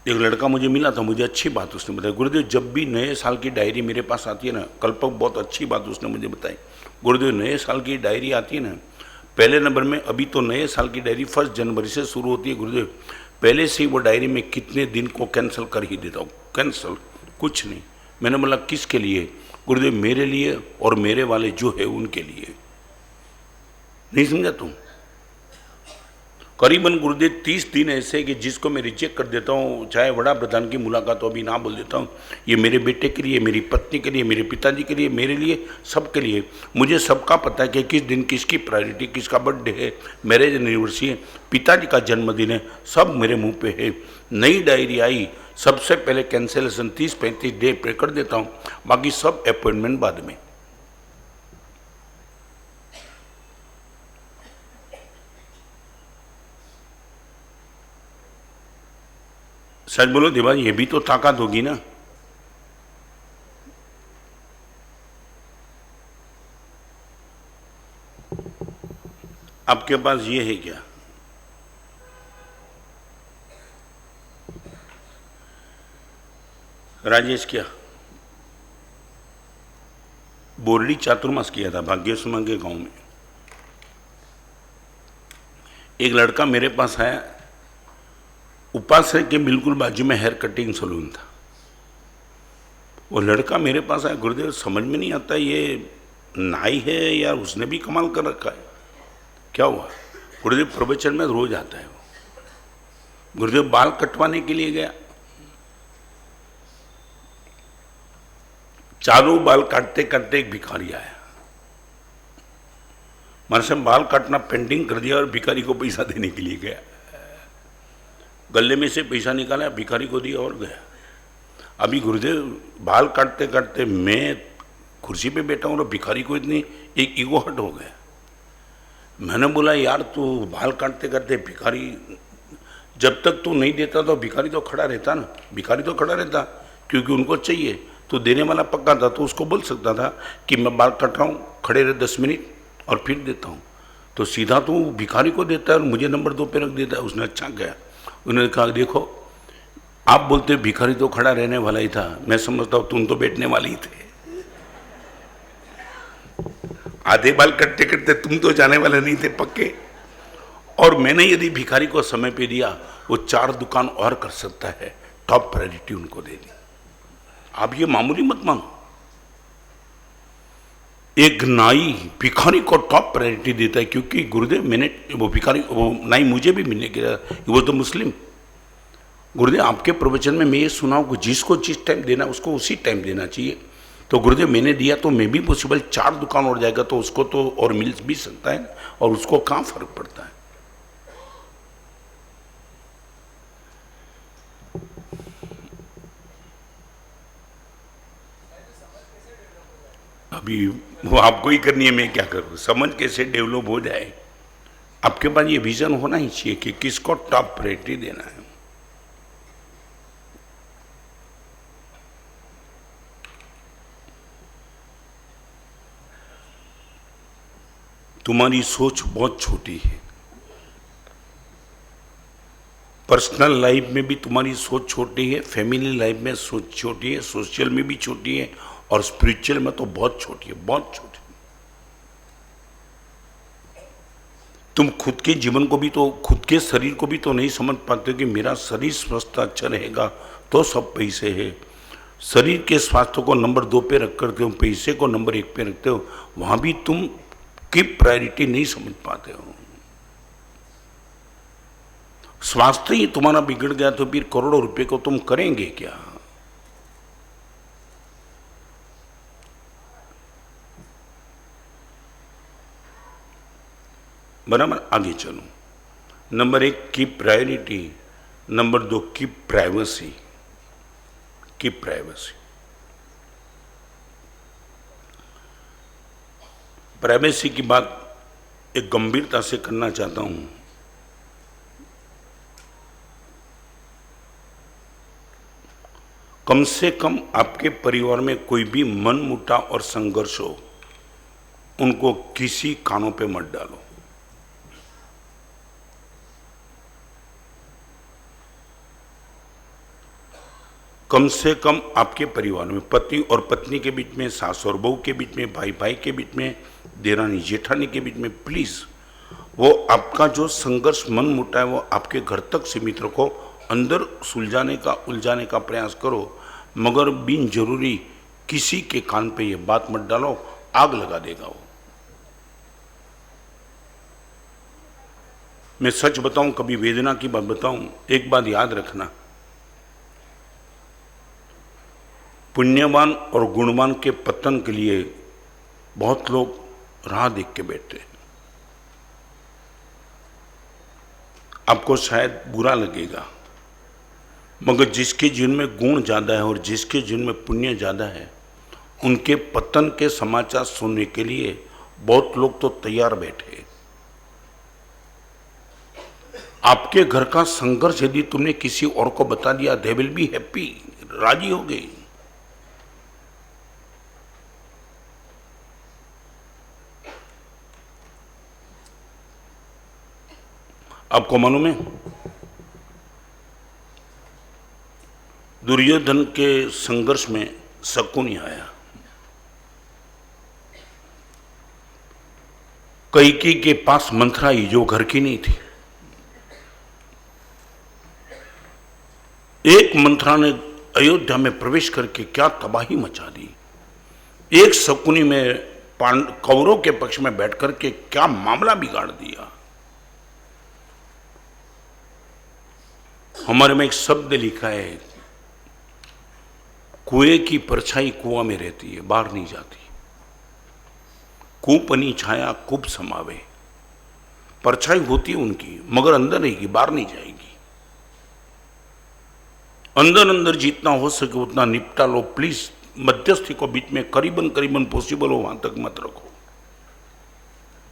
एक लड़का मुझे मिला था, मुझे अच्छी बात उसने बताई, गुरुदेव जब भी नए साल की डायरी मेरे पास आती है ना, कल्पक बहुत अच्छी बात उसने मुझे बताई, गुरुदेव नए साल की डायरी आती है ना, पहले नंबर में, अभी तो नए साल की डायरी 1 जनवरी से शुरू होती है, गुरुदेव पहले से ही वो डायरी में कितने दिन को कैंसिल कर ही देता हूँ। कैंसिल कुछ नहीं। मैंने बोला किसके लिए? गुरुदेव मेरे लिए और मेरे वाले जो है उनके लिए। नहीं समझा तुम? करीबन गुरुदेव 30 दिन ऐसे कि जिसको मैं रिजेक्ट कर देता हूँ, चाहे वड़ा प्रधान की मुलाकात हो, अभी ना बोल देता हूँ, ये मेरे बेटे के लिए, मेरी पत्नी के लिए, मेरे पिताजी के लिए, मेरे लिए, सबके लिए। मुझे सबका पता है कि किस दिन किसकी प्रायोरिटी, किसका बर्थडे है, मैरिज एनिवर्सरी है, पिताजी का जन्मदिन है, सब मेरे मुंह पे है। नई डायरी आई, सबसे पहले कैंसिलेशन 30-35 डे पे कर देता हूँ, बाकी सब अपॉइंटमेंट बाद में। सच बोलो देवा, ये भी तो ताकत होगी ना। आपके पास ये है क्या? राजेश क्या बोरडी चातुर्मास किया था भाग्यसुमा के गांव में। एक लड़का मेरे पास आया, उपासना के बिल्कुल बाजू में हेयर कटिंग सलून था। वो लड़का मेरे पास आया, गुरुदेव समझ में नहीं आता ये नाई है या उसने भी कमाल कर रखा है। क्या हुआ? गुरुदेव प्रवचन में रोज आता है वो। गुरुदेव बाल कटवाने के लिए गया, चारों बाल काटते काटते एक भिखारी आया, मारे से बाल काटना पेंडिंग कर दिया और भिखारी को पैसा देने के लिए गया। गले में से पैसा निकाला, भिखारी को दिया और गया। अभी गुरुदेव बाल काटते काटते मैं कुर्सी पे बैठा हूँ और भिखारी को इतनी एक ईगो हट हो गया। मैंने बोला यार तू बाल काटते काटते भिखारी जब तक तू नहीं देता तो भिखारी तो खड़ा रहता ना, भिखारी तो खड़ा रहता, क्योंकि उनको चाहिए। तो देने वाला पक्का था तो उसको बोल सकता था कि मैं बाल कट रहा हूँ, खड़े रहे 10 मिनट और फिर देता हूँ। तो सीधा तो भिखारी को देता है और मुझे नंबर 2 पे रख देता है। उसने अच्छा किया, उन्होंने कहा देखो आप बोलते भिखारी तो खड़ा रहने वाला ही था, मैं समझता हूँ तुम तो बैठने वाले ही थे। आधे बाल कटते कटते तुम तो जाने वाले नहीं थे पक्के। और मैंने यदि भिखारी को समय पे दिया, वो 4 दुकान और कर सकता है, टॉप प्रायोरिटी उनको दे दी। आप ये मामूली मत मानो। एक नाई भिखारी को टॉप प्रायोरिटी देता है, क्योंकि गुरुदेव मैंने वो भिखारी, वो नाई मुझे भी मिलने के, वो तो मुस्लिम। गुरुदेव आपके प्रवचन में मैं ये सुना हूं कि जिसको जिस टाइम देना उसको उसी टाइम देना चाहिए। तो गुरुदेव मैंने दिया तो मैं भी पॉसिबल 4 दुकान और जाएगा तो उसको तो और मिल भी सकता है, और उसको कहाँ फर्क पड़ता है। अभी वो आपको ही करनी है, मैं क्या करूं। समझ कैसे डेवलप हो जाए, आपके पास ये विजन होना ही चाहिए कि किसको टॉप प्रायोरिटी देना है। तुम्हारी सोच बहुत छोटी है, पर्सनल लाइफ में भी तुम्हारी सोच छोटी है, फैमिली लाइफ में सोच छोटी है, सोशल में भी छोटी है, और स्पिरिचुअल में तो बहुत छोटी है, बहुत छोटी। तुम खुद के जीवन को भी तो, खुद के शरीर को भी तो नहीं समझ पाते कि मेरा शरीर स्वस्थ अच्छा रहेगा तो सब पैसे है। शरीर के स्वास्थ्य को नंबर 2 पे रख कर तुम पैसे को नंबर 1 पे रखते हो, वहां भी तुम की प्रायोरिटी नहीं समझ पाते हो। स्वास्थ्य ही तुम्हारा बिगड़ गया तो फिर करोड़ों रुपए को तुम करेंगे क्या। बराबर, आगे चलो। नंबर 1 की प्रायोरिटी, नंबर 2 की प्राइवेसी, की प्राइवेसी। प्राइवेसी की बात एक गंभीरता से करना चाहता हूं। कम से कम आपके परिवार में कोई भी मनमुटाव और संघर्ष हो, उनको किसी कानों पे मत डालो। कम से कम आपके परिवार में पति और पत्नी के बीच में, सास और बहू के बीच में, भाई भाई के बीच में, देरानी जेठानी के बीच में, प्लीज वो आपका जो संघर्ष मन मुटा है वो आपके घर तक सीमित रखो। अंदर सुलझाने का, उलझाने का प्रयास करो, मगर बिन जरूरी किसी के कान पे ये बात मत डालो, आग लगा देगा वो। मैं सच बताऊं, कभी वेदना की बात बताऊं, एक बात याद रखना, पुण्यवान और गुणवान के पतन के लिए बहुत लोग राह देख के बैठते हैं। आपको शायद बुरा लगेगा, मगर जिसके जीवन में गुण ज्यादा है और जिसके जीवन में पुण्य ज्यादा है, उनके पतन के समाचार सुनने के लिए बहुत लोग तो तैयार बैठे। आपके घर का संघर्ष यदि तुमने किसी और को बता दिया, दे विल बी हैप्पी, राजी हो गई। आपको मालूम है, दुर्योधन के संघर्ष में शकुनी आया, कैकेयी के पास मंथरा आई जो घर की नहीं थी। एक मंथरा ने अयोध्या में प्रवेश करके क्या तबाही मचा दी, एक शकुनी में कौरवों के पक्ष में बैठ करके क्या मामला बिगाड़ दिया। हमारे में एक शब्द लिखा है, कुएं की परछाई कुआं में रहती है, बाहर नहीं जाती। कूपनी छाया कुप समावे, परछाई होती है उनकी मगर अंदर रहेगी, बाहर नहीं जाएगी। अंदर अंदर जितना हो सके उतना निपटा लो प्लीज। मध्यस्थी को बीच में करीबन करीबन पॉसिबल हो वहां तक मत रखो।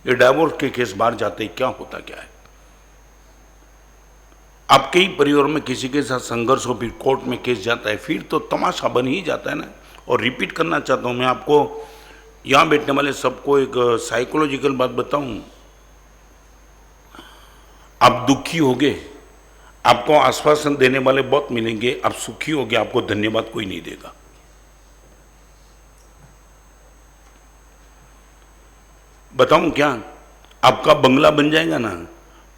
ये डाइवोर्स के केस बाहर जाते क्या होता क्या है। आपके ही परिवार में किसी के साथ संघर्ष हो, फिर कोर्ट में केस जाता है, फिर तो तमाशा बन ही जाता है ना। और रिपीट करना चाहता हूँ मैं आपको, यहाँ बैठने वाले सबको एक साइकोलॉजिकल बात बताऊं। आप दुखी होगे, आपको आश्वासन देने वाले बहुत मिलेंगे, आप सुखी होगे, आपको धन्यवाद कोई नहीं देगा। बताऊं क्या, आपका बंगला बन जाएगा ना,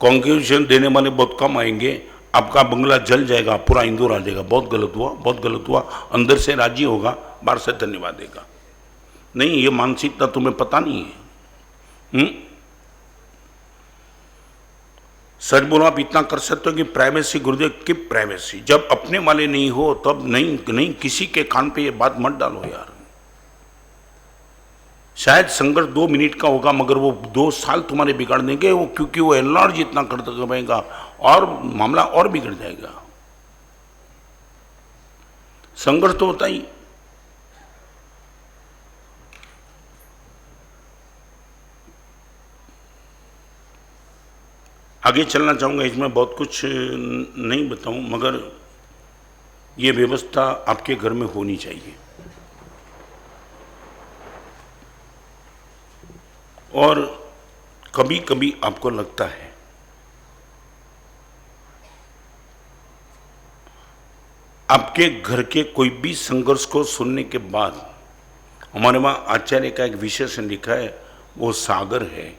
कॉन्ग्रेचुलेशन देने वाले बहुत कम आएंगे, आपका बंगला जल जाएगा, पूरा इंदौर आ जाएगा, बहुत गलत हुआ, बहुत गलत हुआ, अंदर से राजी होगा, बाहर से धन्यवाद देगा। नहीं, ये मानसिकता तुम्हें पता नहीं है। सच बोलो, आप इतना कर सकते हो कि प्राइवेसी, गुरुदेव की प्राइवेसी, जब अपने वाले नहीं हो तब नहीं किसी के कान पे ये बात मत डालो यार। शायद संघर्ष 2 मिनट का होगा, मगर वो 2 साल तुम्हारे बिगाड़ देंगे वो, क्योंकि वो एनलार्ज इतना करता रहेगा और मामला और बिगड़ जाएगा। संघर्ष तो होता ही। आगे चलना चाहूंगा, इसमें बहुत कुछ नहीं बताऊं, मगर ये व्यवस्था आपके घर में होनी चाहिए। और कभी कभी आपको लगता है आपके घर के कोई भी संघर्ष को सुनने के बाद, हमारे वहाँ आचार्य का एक विशेषण लिखा है, वो सागर है।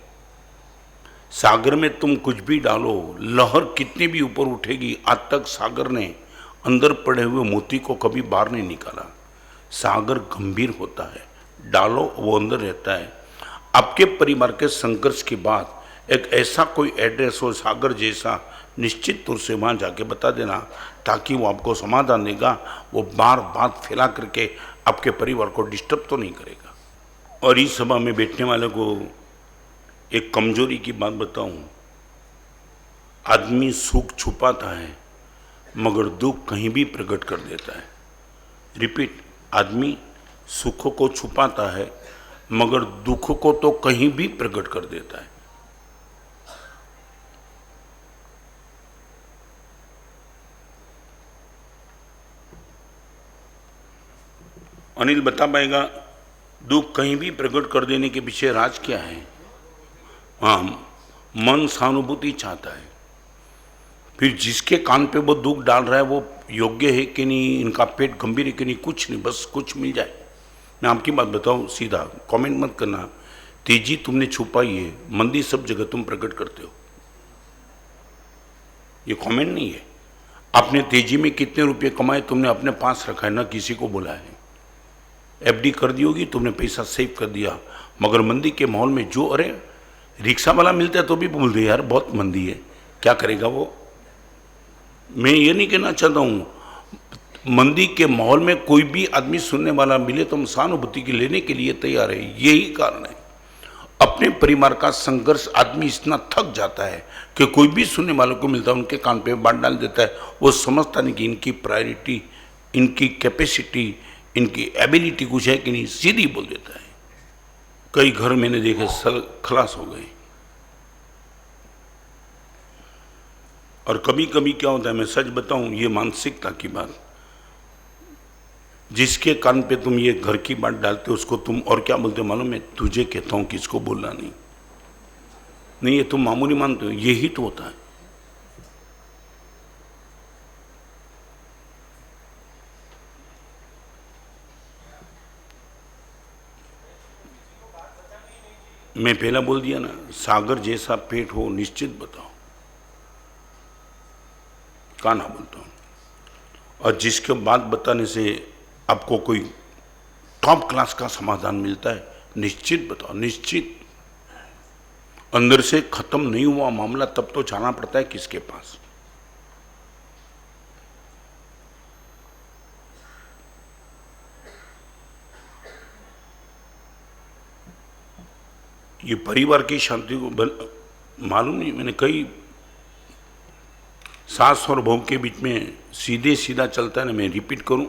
सागर में तुम कुछ भी डालो, लहर कितनी भी ऊपर उठेगी, आज तक सागर ने अंदर पड़े हुए मोती को कभी बाहर नहीं निकाला। सागर गंभीर होता है, डालो वो अंदर रहता है। आपके परिवार के संघर्ष के बाद एक ऐसा कोई एड्रेस हो सागर जैसा, निश्चित तौर से वहाँ जाके बता देना, ताकि वो आपको समाधान देगा। वो बार बात फैला करके आपके परिवार को डिस्टर्ब तो नहीं करेगा। और इस सभा में बैठने वाले को एक कमजोरी की बात बताऊं, आदमी सुख छुपाता है मगर दुख कहीं भी प्रकट कर देता है। रिपीट, आदमी सुख को छुपाता है मगर दुख को तो कहीं भी प्रकट कर देता है। अनिल बता पाएगा दुख कहीं भी प्रकट कर देने के पीछे राज क्या है? हाँ, मन सहानुभूति चाहता है। फिर जिसके कान पे वो दुख डाल रहा है वो योग्य है कि नहीं, इनका पेट गंभीर है कि नहीं, कुछ नहीं, बस कुछ मिल जाए। मैं आपकी बात बताऊं, सीधा कमेंट मत करना, तेजी तुमने छुपाई है, मंदी सब जगह तुम प्रकट करते हो। ये कमेंट नहीं है। आपने तेजी में कितने रुपए कमाए तुमने अपने पास रखा है, ना किसी को बोला है। एफडी कर दी होगी, तुमने पैसा सेव कर दिया, मगर मंदी के माहौल में जो, अरे रिक्शा वाला मिलता है तो भी बोल दे यार बहुत मंदी है, क्या करेगा वो। मैं ये नहीं कहना चाहता हूँ, मंदी के माहौल में कोई भी आदमी सुनने वाला मिले तो हम सहानुभूति की लेने के लिए तैयार है। यही कारण है, अपने परिवार का संघर्ष आदमी इतना थक जाता है कि कोई भी सुनने वालों को मिलता है उनके कान पे बात डाल देता है। वो समझता नहीं कि इनकी प्रायोरिटी, इनकी कैपेसिटी, इनकी एबिलिटी कुछ है कि नहीं, सीधी बोल देता है। कई घर मैंने देखे खलास हो गए। और कभी कभी क्या होता है, मैं सच बताऊं, ये मानसिकता की बात, जिसके कान पे तुम ये घर की बात डालते हो उसको तुम और क्या बोलते हो मालूम है? तुझे कहता हूं, किसको बोलना नहीं। नहीं, ये तुम मामूली मानते हो, यही तो होता है। मैं पहला बोल दिया ना, सागर जैसा पेट हो, निश्चित बताओ, का ना बोलता हूं। और जिसके बात बताने से आपको कोई टॉप क्लास का समाधान मिलता है, निश्चित बताओ, निश्चित। अंदर से खत्म नहीं हुआ मामला तब तो जाना पड़ता है किसके पास। ये परिवार की शांति को मालूम नहीं, मैंने कई सास और बहू के बीच में सीधे सीधा चलता है ना। मैं रिपीट करूं,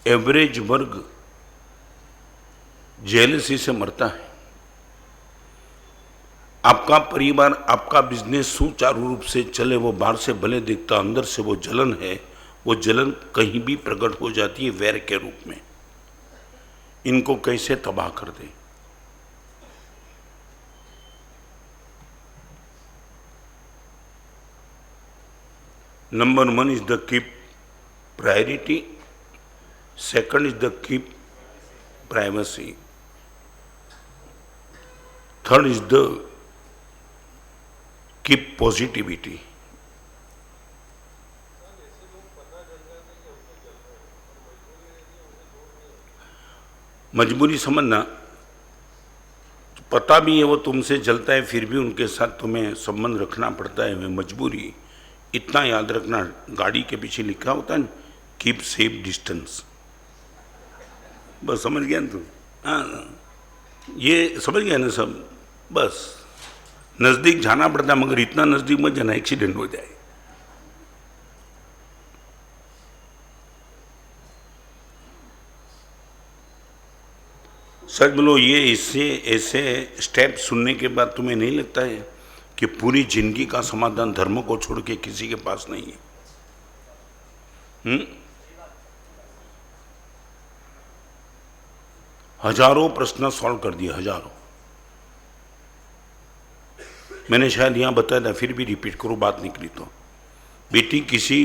एवरेज वर्ग जेलसी से मरता है, आपका परिवार, आपका बिजनेस सुचारू रूप से चले, वो बाहर से भले दिखता, अंदर से वो जलन है, वो जलन कहीं भी प्रकट हो जाती है वैर के रूप में। इनको कैसे तबाह कर दे? Number 1 is the keep priority, second is the keep privacy, third is the keep positivity. मजबूरी समझना, पता भी है वो तुमसे जलता है, फिर भी उनके साथ तुम्हें संबंध रखना पड़ता है, मजबूरी। इतना याद रखना, गाड़ी के पीछे लिखा होता है ना, कीप सेफ डिस्टेंस। बस समझ गया ना तू? हाँ, ये समझ गया ना सब? बस नजदीक जाना पड़ता है, मगर इतना नजदीक मत जाना एक्सीडेंट हो जाए। सच बोलो, ये इससे ऐसे स्टेप सुनने के बाद तुम्हें नहीं लगता है कि पूरी जिंदगी का समाधान धर्म को छोड़ के किसी के पास नहीं है? हजारों प्रश्न सॉल्व कर दिए, हजारों। मैंने शायद यहां बताया था, फिर भी रिपीट करो, बात निकली तो। बेटी किसी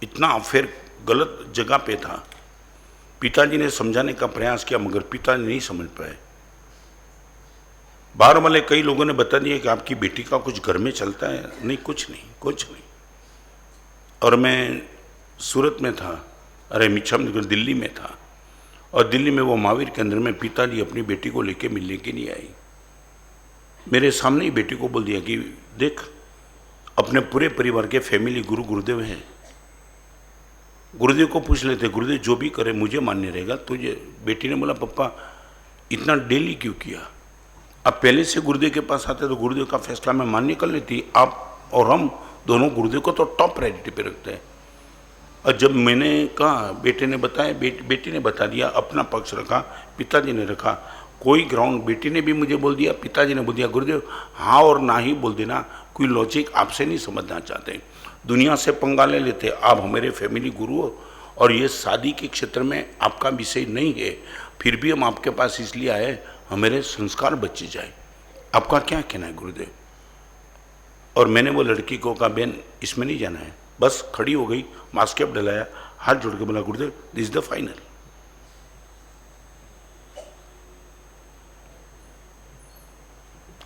इतना अफेयर गलत जगह पे था, पिताजी ने समझाने का प्रयास किया, मगर पिताजी नहीं समझ पाए। बाहर वाले कई लोगों ने बता दिया कि आपकी बेटी का कुछ घर में चलता है। नहीं, कुछ नहीं, कुछ नहीं। और मैं सूरत में था, अरे मिच्छम दिल्ली में था, और दिल्ली में वो महावीर केंद्र में पिताजी अपनी बेटी को लेके मिलने के लिए आई। मेरे सामने ही बेटी को बोल दिया कि देख, अपने पूरे परिवार के फैमिली गुरुदेव हैं, गुरुदेव को पूछ लेते, गुरुदेव जो भी करे मुझे मान्य रहेगा तुझे। बेटी ने बोला, पप्पा इतना डेली क्यों किया? अब पहले से गुरुदेव के पास आते तो गुरुदेव का फैसला मैं मान्य कर लेती। आप और हम दोनों गुरुदेव को तो टॉप प्रायोरिटी पे रखते हैं। और जब मैंने कहा, बेटे ने बताया, बेटी ने बता दिया, अपना पक्ष रखा, पिताजी ने रखा। कोई ग्राउंड, बेटी ने भी मुझे बोल दिया, पिताजी ने बोल दिया, गुरुदेव हाँ और ना ही बोल देना, कोई लॉजिक आपसे नहीं समझना चाहते, दुनिया से पंगा ले लेते, आप हमारे फैमिली गुरु हो और ये शादी के क्षेत्र में आपका विषय नहीं है, फिर भी हम आपके पास इसलिए आए हमारे संस्कार बचे जाए। आपका क्या कहना है गुरुदेव? और मैंने वो लड़की को कहा, बहन इसमें नहीं जाना है। बस खड़ी हो गई, मास्क कैप डलाया, हाथ जोड़ के बोला, गुरुदेव दिस इज द फाइनल।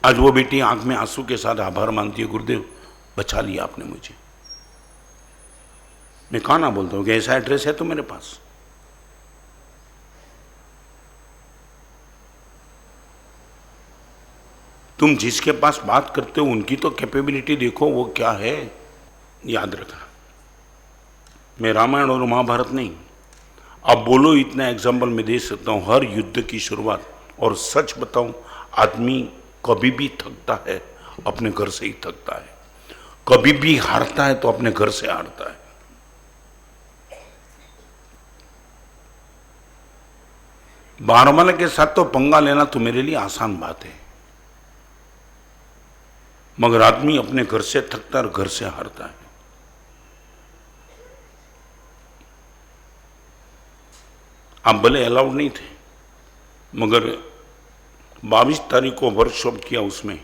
आज वो बेटी आंख में आंसू के साथ आभार मानती है, गुरुदेव बचा लिया आपने मुझे। मैं कहा ना बोलता हूं कि ऐसा एड्रेस है तो मेरे पास। तुम जिसके पास बात करते हो उनकी तो कैपेबिलिटी देखो, वो क्या है। याद रखना, मैं रामायण और महाभारत नहीं, अब बोलो इतना एग्जाम्पल मैं दे सकता हूं, हर युद्ध की शुरुआत, और सच बताऊं, आदमी कभी भी थकता है अपने घर से ही थकता है, कभी भी हारता है तो अपने घर से हारता है। बारहमाला के साथ तो पंगा लेना तो मेरे लिए आसान बात है, मगर आदमी अपने घर से थकता है और घर से हारता है। आप भले अलाउड नहीं थे, मगर 22 तारीख को वर्कशॉप किया, उसमें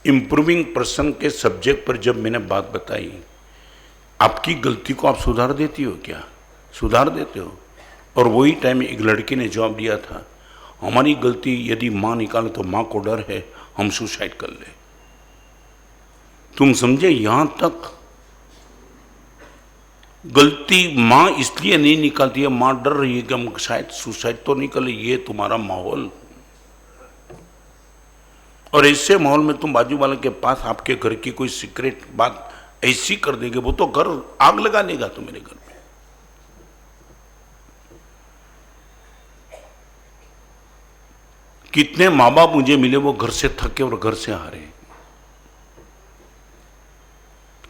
इंप्रूविंग पर्सन के सब्जेक्ट पर जब मैंने बात बताई, आपकी गलती को आप सुधार देती हो क्या? सुधार देते हो? और वही टाइम एक लड़की ने जवाब दिया था, हमारी गलती यदि मां निकाले तो मां को डर है हम सुसाइड कर ले। तुम समझे, यहां तक गलती मां इसलिए नहीं निकालती है, मां डर रही है कि हम शायद सुसाइड तो नहीं कर ले, ये तुम्हारा माहौल। और ऐसे माहौल में तुम बाजू वाले के पास आपके घर की कोई सीक्रेट बात ऐसी कर देंगे, वो तो घर आग लगा देगा तुम्हारे घर में। कितने माँ बाप मुझे मिले, वो घर से थके और घर से हारे,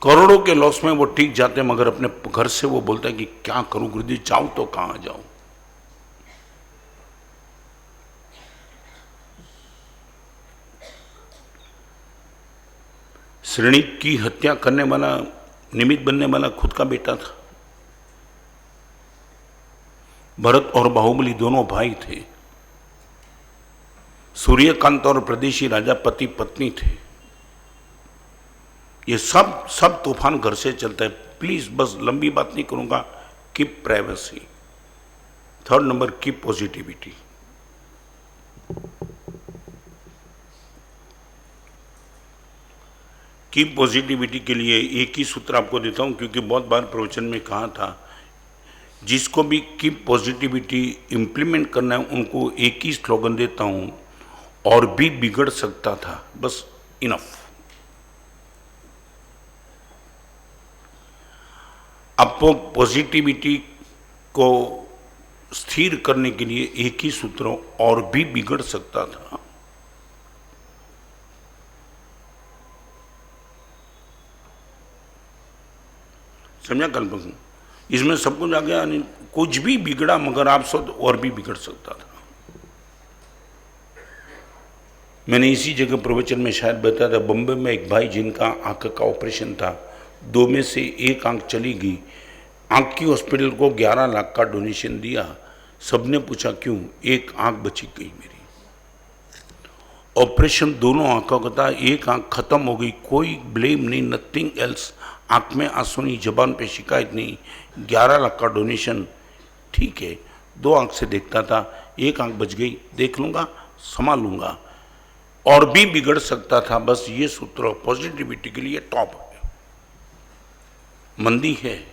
करोड़ों के लॉस में वो ठीक जाते, मगर अपने घर से वो बोलता है कि क्या करूं गुरुजी, जाऊं तो कहां जाऊं। श्रेणिक की हत्या करने वाला, निमित्त बनने वाला खुद का बेटा था। भरत और बाहुबली दोनों भाई थे। सूर्यकांत और प्रदेशी राजा पति पत्नी थे। ये सब तूफान घर से चलता है। प्लीज, बस लंबी बात नहीं करूंगा। Keep privacy. Third number, keep positivity. Keep positivity के लिए एक ही सूत्र आपको देता हूं, क्योंकि बहुत बार प्रवचन में कहा था, जिसको भी कीप पॉजिटिविटी इंप्लीमेंट करना है उनको एक ही स्लोगन देता हूं, और भी बिगड़ सकता था। बस इनफ। आपको पॉजिटिविटी को स्थिर करने के लिए एक ही सूत्र, और भी बिगड़ सकता था। समझा कल्पना? इसमें सब कुछ आ गया। नहीं, कुछ भी बिगड़ा, मगर आप सब और भी बिगड़ सकता था। मैंने इसी जगह प्रवचन में शायद बताया था, बम्बई में एक भाई जिनका आंख का ऑपरेशन था, 2 में से 1 आंख चली गई। आंख की हॉस्पिटल को 11 लाख का डोनेशन दिया। सबने पूछा क्यों? 1 आंख बची गई मेरी। ऑपरेशन दोनों आंखों का था, 1 आंख खत्म हो गई। कोई ब्लेम नहीं, नथिंग एल्स। आंख में आंसू नहीं, जबान पे शिकायत नहीं। 11 लाख का डोनेशन, ठीक है। 2 आंख से देखता था, 1 आंख बच गई, देख लूंगा, संभाल लूंगा। और भी बिगड़ सकता था। बस ये सूत्र पॉजिटिविटी के लिए टॉप है। मंदी है,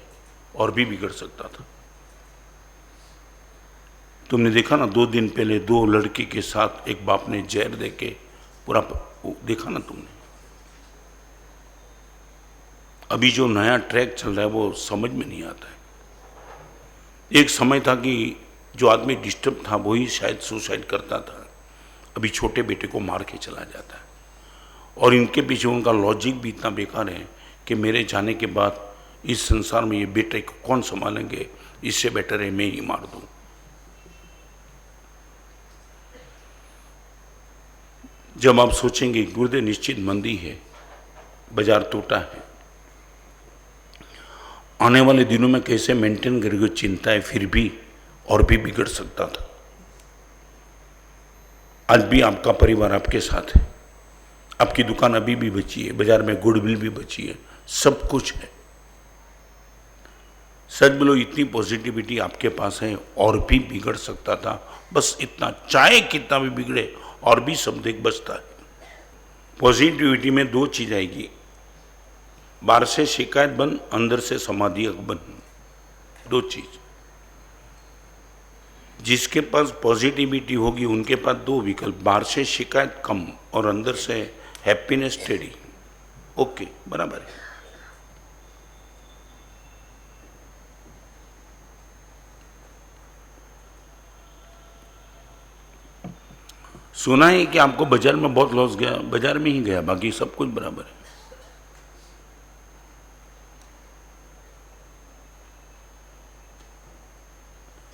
और भी बिगड़ सकता था। तुमने देखा ना, 2 दिन पहले 2 लड़की के साथ एक बाप ने जहर देके पूरा देखा ना तुमने। अभी जो नया ट्रैक चल रहा है वो समझ में नहीं आता है। एक समय था कि जो आदमी डिस्टर्ब था वही शायद सुसाइड करता था। अभी छोटे बेटे को मार के चला जाता है, और इनके पीछे उनका लॉजिक भी इतना बेकार है कि मेरे जाने के बाद इस संसार में ये बेटे को कौन संभालेंगे, इससे बेटर है मैं ही मार दूं। जब आप सोचेंगे गुर्दे निश्चित मंदी है, बाजार टूटा है, आने वाले दिनों में कैसे मेंटेन करेंगे, चिंता है, फिर भी और भी बिगड़ सकता था। आज भी आपका परिवार आपके साथ है, आपकी दुकान अभी भी बची है, बाजार में गुडविल भी बची है, सब कुछ है। सच बोलो, इतनी पॉजिटिविटी आपके पास है, और भी बिगड़ सकता था। बस इतना, चाहे कितना भी बिगड़े, और भी सब देख बचता है। पॉजिटिविटी में 2 चीज आएगी, बाहर से शिकायत बंद, अंदर से समाधि बंद। 2 चीज। जिसके पास पॉजिटिविटी होगी उनके पास 2 विकल्प, बाहर से शिकायत कम और अंदर से हैप्पीनेस स्टेडी। ओके, बराबर है। सुना है कि आपको बाजार में बहुत लॉस गया, बाजार में ही गया, बाकी सब कुछ बराबर है।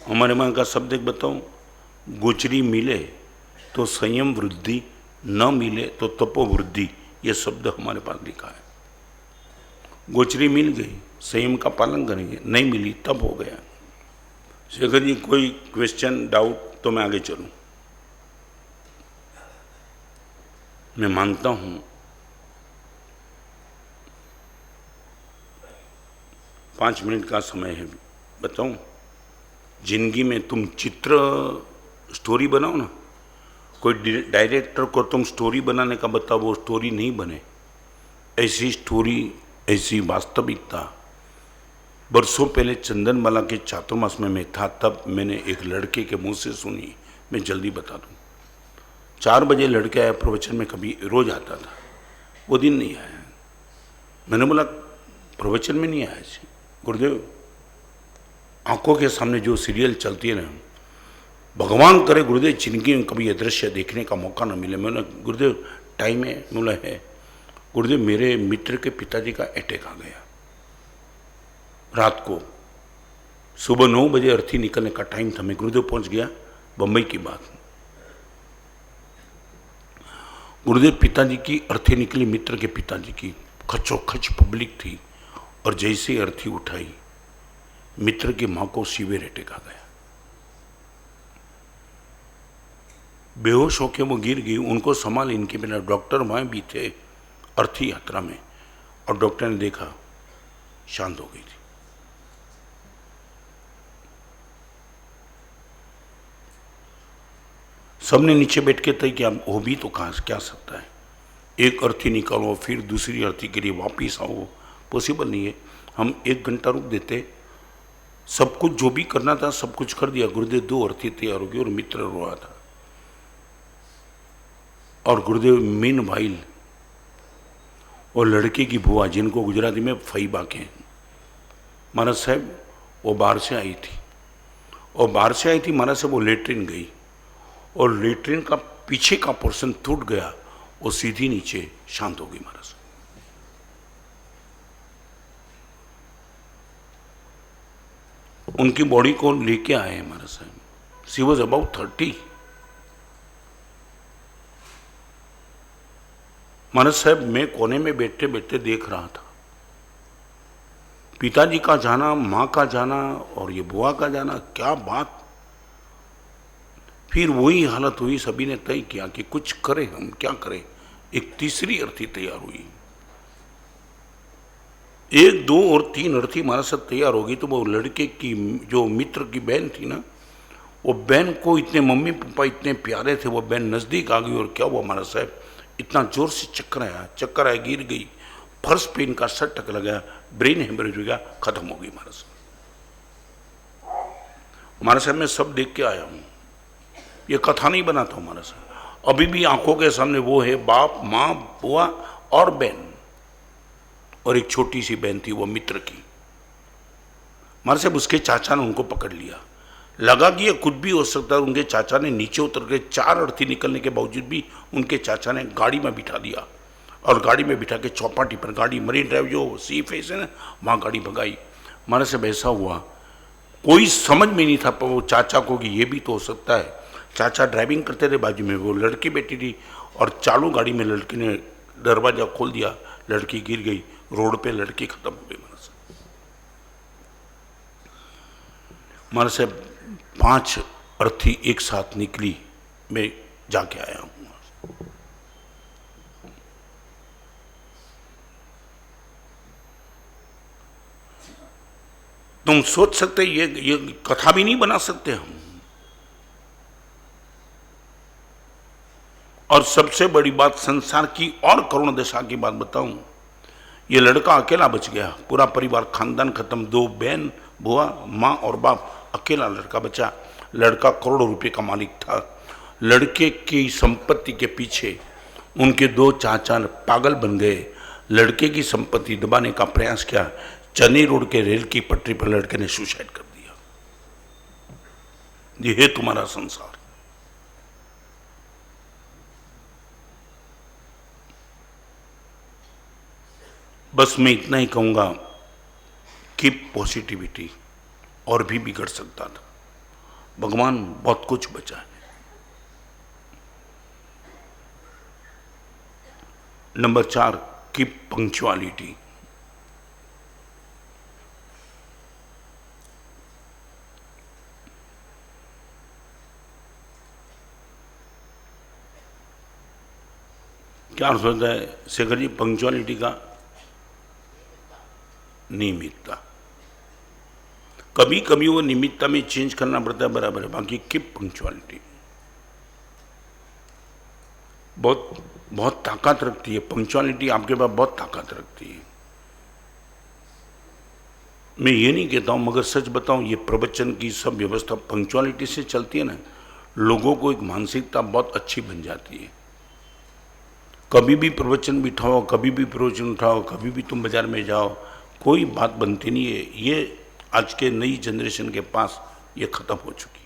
हमारे मां का शब्द एक बताऊं, गोचरी मिले तो संयम वृद्धि, न मिले तो तपो वृद्धि। ये शब्द हमारे पास लिखा है। गोचरी मिल गई, संयम का पालन करेंगे, नहीं मिली तब हो गया। शेखर जी, कोई क्वेश्चन, डाउट तो मैं आगे चलूं। मैं मानता हूं 5 मिनट का समय है, बताऊं। जिंदगी में तुम चित्र स्टोरी बनाओ ना, कोई डायरेक्टर को तुम स्टोरी बनाने का बताओ, वो स्टोरी नहीं बने। ऐसी स्टोरी, ऐसी वास्तविकता। बरसों पहले चंदनमाला के चातुर्मास में मैं था, तब मैंने एक लड़के के मुंह से सुनी। मैं जल्दी बता दूं। 4 बजे लड़के आया प्रवचन में, कभी रोज आता था, वो दिन नहीं आया। मैंने बोला प्रवचन में नहीं आया जी। गुरुदेव, आंखों के सामने जो सीरियल चलती है ना, भगवान करे गुरुदेव जिंदगी में कभी ये दृश्य देखने का मौका ना मिले। मैंने, गुरुदेव टाइम है? बोला है। गुरुदेव, मेरे मित्र के पिताजी का अटैक आ गया रात को, सुबह 9 बजे अर्थी निकलने का टाइम था। मैं गुरुदेव पहुंच गया, बंबई की बात। गुरुदेव पिताजी की अर्थी निकली, मित्र के पिताजी की, खचोखच पब्लिक थी, और जैसे ही अर्थी उठाई, मित्र की मां को सीवे रेटे आ गया। बेहोश होके वो गिर गई। उनको संभाल इनके बिना डॉक्टर वहां भी थे अर्थी यात्रा में, और डॉक्टर ने देखा शांत हो गई थी। सबने नीचे बैठ के तय किया हो भी तो कहां क्या सकता है, एक अर्थी निकालो फिर दूसरी अर्थी के लिए वापिस आओ, पॉसिबल नहीं है। हम 1 घंटा रुक देते, सब कुछ जो भी करना था सब कुछ कर दिया। गुरुदेव 2 अर्थी तैयार हो गई और मित्र रो रहा था, और गुरुदेव मीन भाई और लड़के की बुआ, जिनको गुजराती में फईबा के, महाराज साहब वो बाहर से आई थी, और बाहर से आई थी महाराज साहब वो लेटरिन गई, और लेटरिन का पीछे का पोर्शन टूट गया, वो सीधी नीचे शांत हो गई महाराज। उनकी बॉडी को लेके आए महाराज साहब। She was about 30। महाराज साहब मैं कोने में बैठते बैठते देख रहा था, पिताजी का जाना, मां का जाना और ये बुआ का जाना, क्या बात। फिर वही हालत हुई, सभी ने तय किया कि कुछ करें, हम क्या करें। एक तीसरी अर्थी तैयार हुई, 1, 2 और 3 अर्थी हमारे साथ तैयार हो गई। तो वो लड़के की जो मित्र की बहन थी ना, वो बहन को इतने मम्मी पापा इतने प्यारे थे, वो बहन नजदीक आ गई, और क्या हुआ हमारा साहब, इतना जोर से चक्कर आया, गिर गई, फर्स्ट पे इनका सर टक लगा, ब्रेन हेमरेज हो गया, खत्म हो गई हमारा साहब। हमारा साहब मैं सब देख के आया हूं, ये कथा नहीं बनाता हमारा साहब। अभी भी आंखों के सामने वो है, बाप, मां, बुआ और बहन, और एक छोटी सी बहन थी वो मित्र की। हमारे साहब उसके चाचा ने उनको पकड़ लिया, लगा कि ये कुछ भी हो सकता है। उनके चाचा ने नीचे उतर के 4 अर्थी निकलने के बावजूद भी उनके चाचा ने गाड़ी में बिठा दिया, और गाड़ी में बिठा के चौपाटी पर गाड़ी, मरीन ड्राइव जो सी फेस है ना, वहाँ गाड़ी भगाई। हमारे साहब ऐसा हुआ, कोई समझ में नहीं था पर वो चाचा को कि ये भी तो हो सकता है। चाचा ड्राइविंग करते थे, बाजू में वो लड़की बैठी थी, और चालू गाड़ी में लड़की ने दरवाजा खोल दिया, लड़की गिर गई रोड पे, लड़की खत्म हो गई। हमारे से 5 अर्थी एक साथ निकली, मैं जाके आया हूं। तुम सोच सकते ये कथा भी नहीं बना सकते हम। और सबसे बड़ी बात, संसार की और करुण दशा की बात बताऊं, ये लड़का अकेला बच गया, पूरा परिवार खानदान खत्म, 2 बहन, बुआ, माँ और बाप, अकेला लड़का बचा। लड़का करोड़ों रुपए का मालिक था। लड़के की संपत्ति के पीछे उनके 2 चाचा पागल बन गए, लड़के की संपत्ति दबाने का प्रयास किया। चेन्नई रोड के रेल की पटरी पर लड़के ने सुसाइड कर दिया। ये है तुम्हारा संसार। बस मैं इतना ही कहूंगा, कीप पॉजिटिविटी, और भी बिगड़ सकता था। भगवान बहुत कुछ बचा है। Number 4, keep punctuality. क्या अर्थ होता है शेखर जी पंक्चुअलिटी का? नियमितता। कभी कभी वो नियमितता में चेंज करना पड़ता है, बराबर है, बाकी कीप पंक्चुअलिटी। बहुत ताकत रखती है पंक्चुअलिटी, आपके पास बहुत ताकत रखती है। मैं ये नहीं कहता हूं, मगर सच बताऊं, ये प्रवचन की सब व्यवस्था पंक्चुअलिटी से चलती है ना, लोगों को एक मानसिकता बहुत अच्छी बन जाती है। कभी भी प्रवचन बिठाओ, कभी भी प्रवचन उठाओ, कभी भी तुम बाजार में जाओ, कोई बात बनती नहीं है। ये आज के नई जनरेशन के पास ये खत्म हो चुकी है।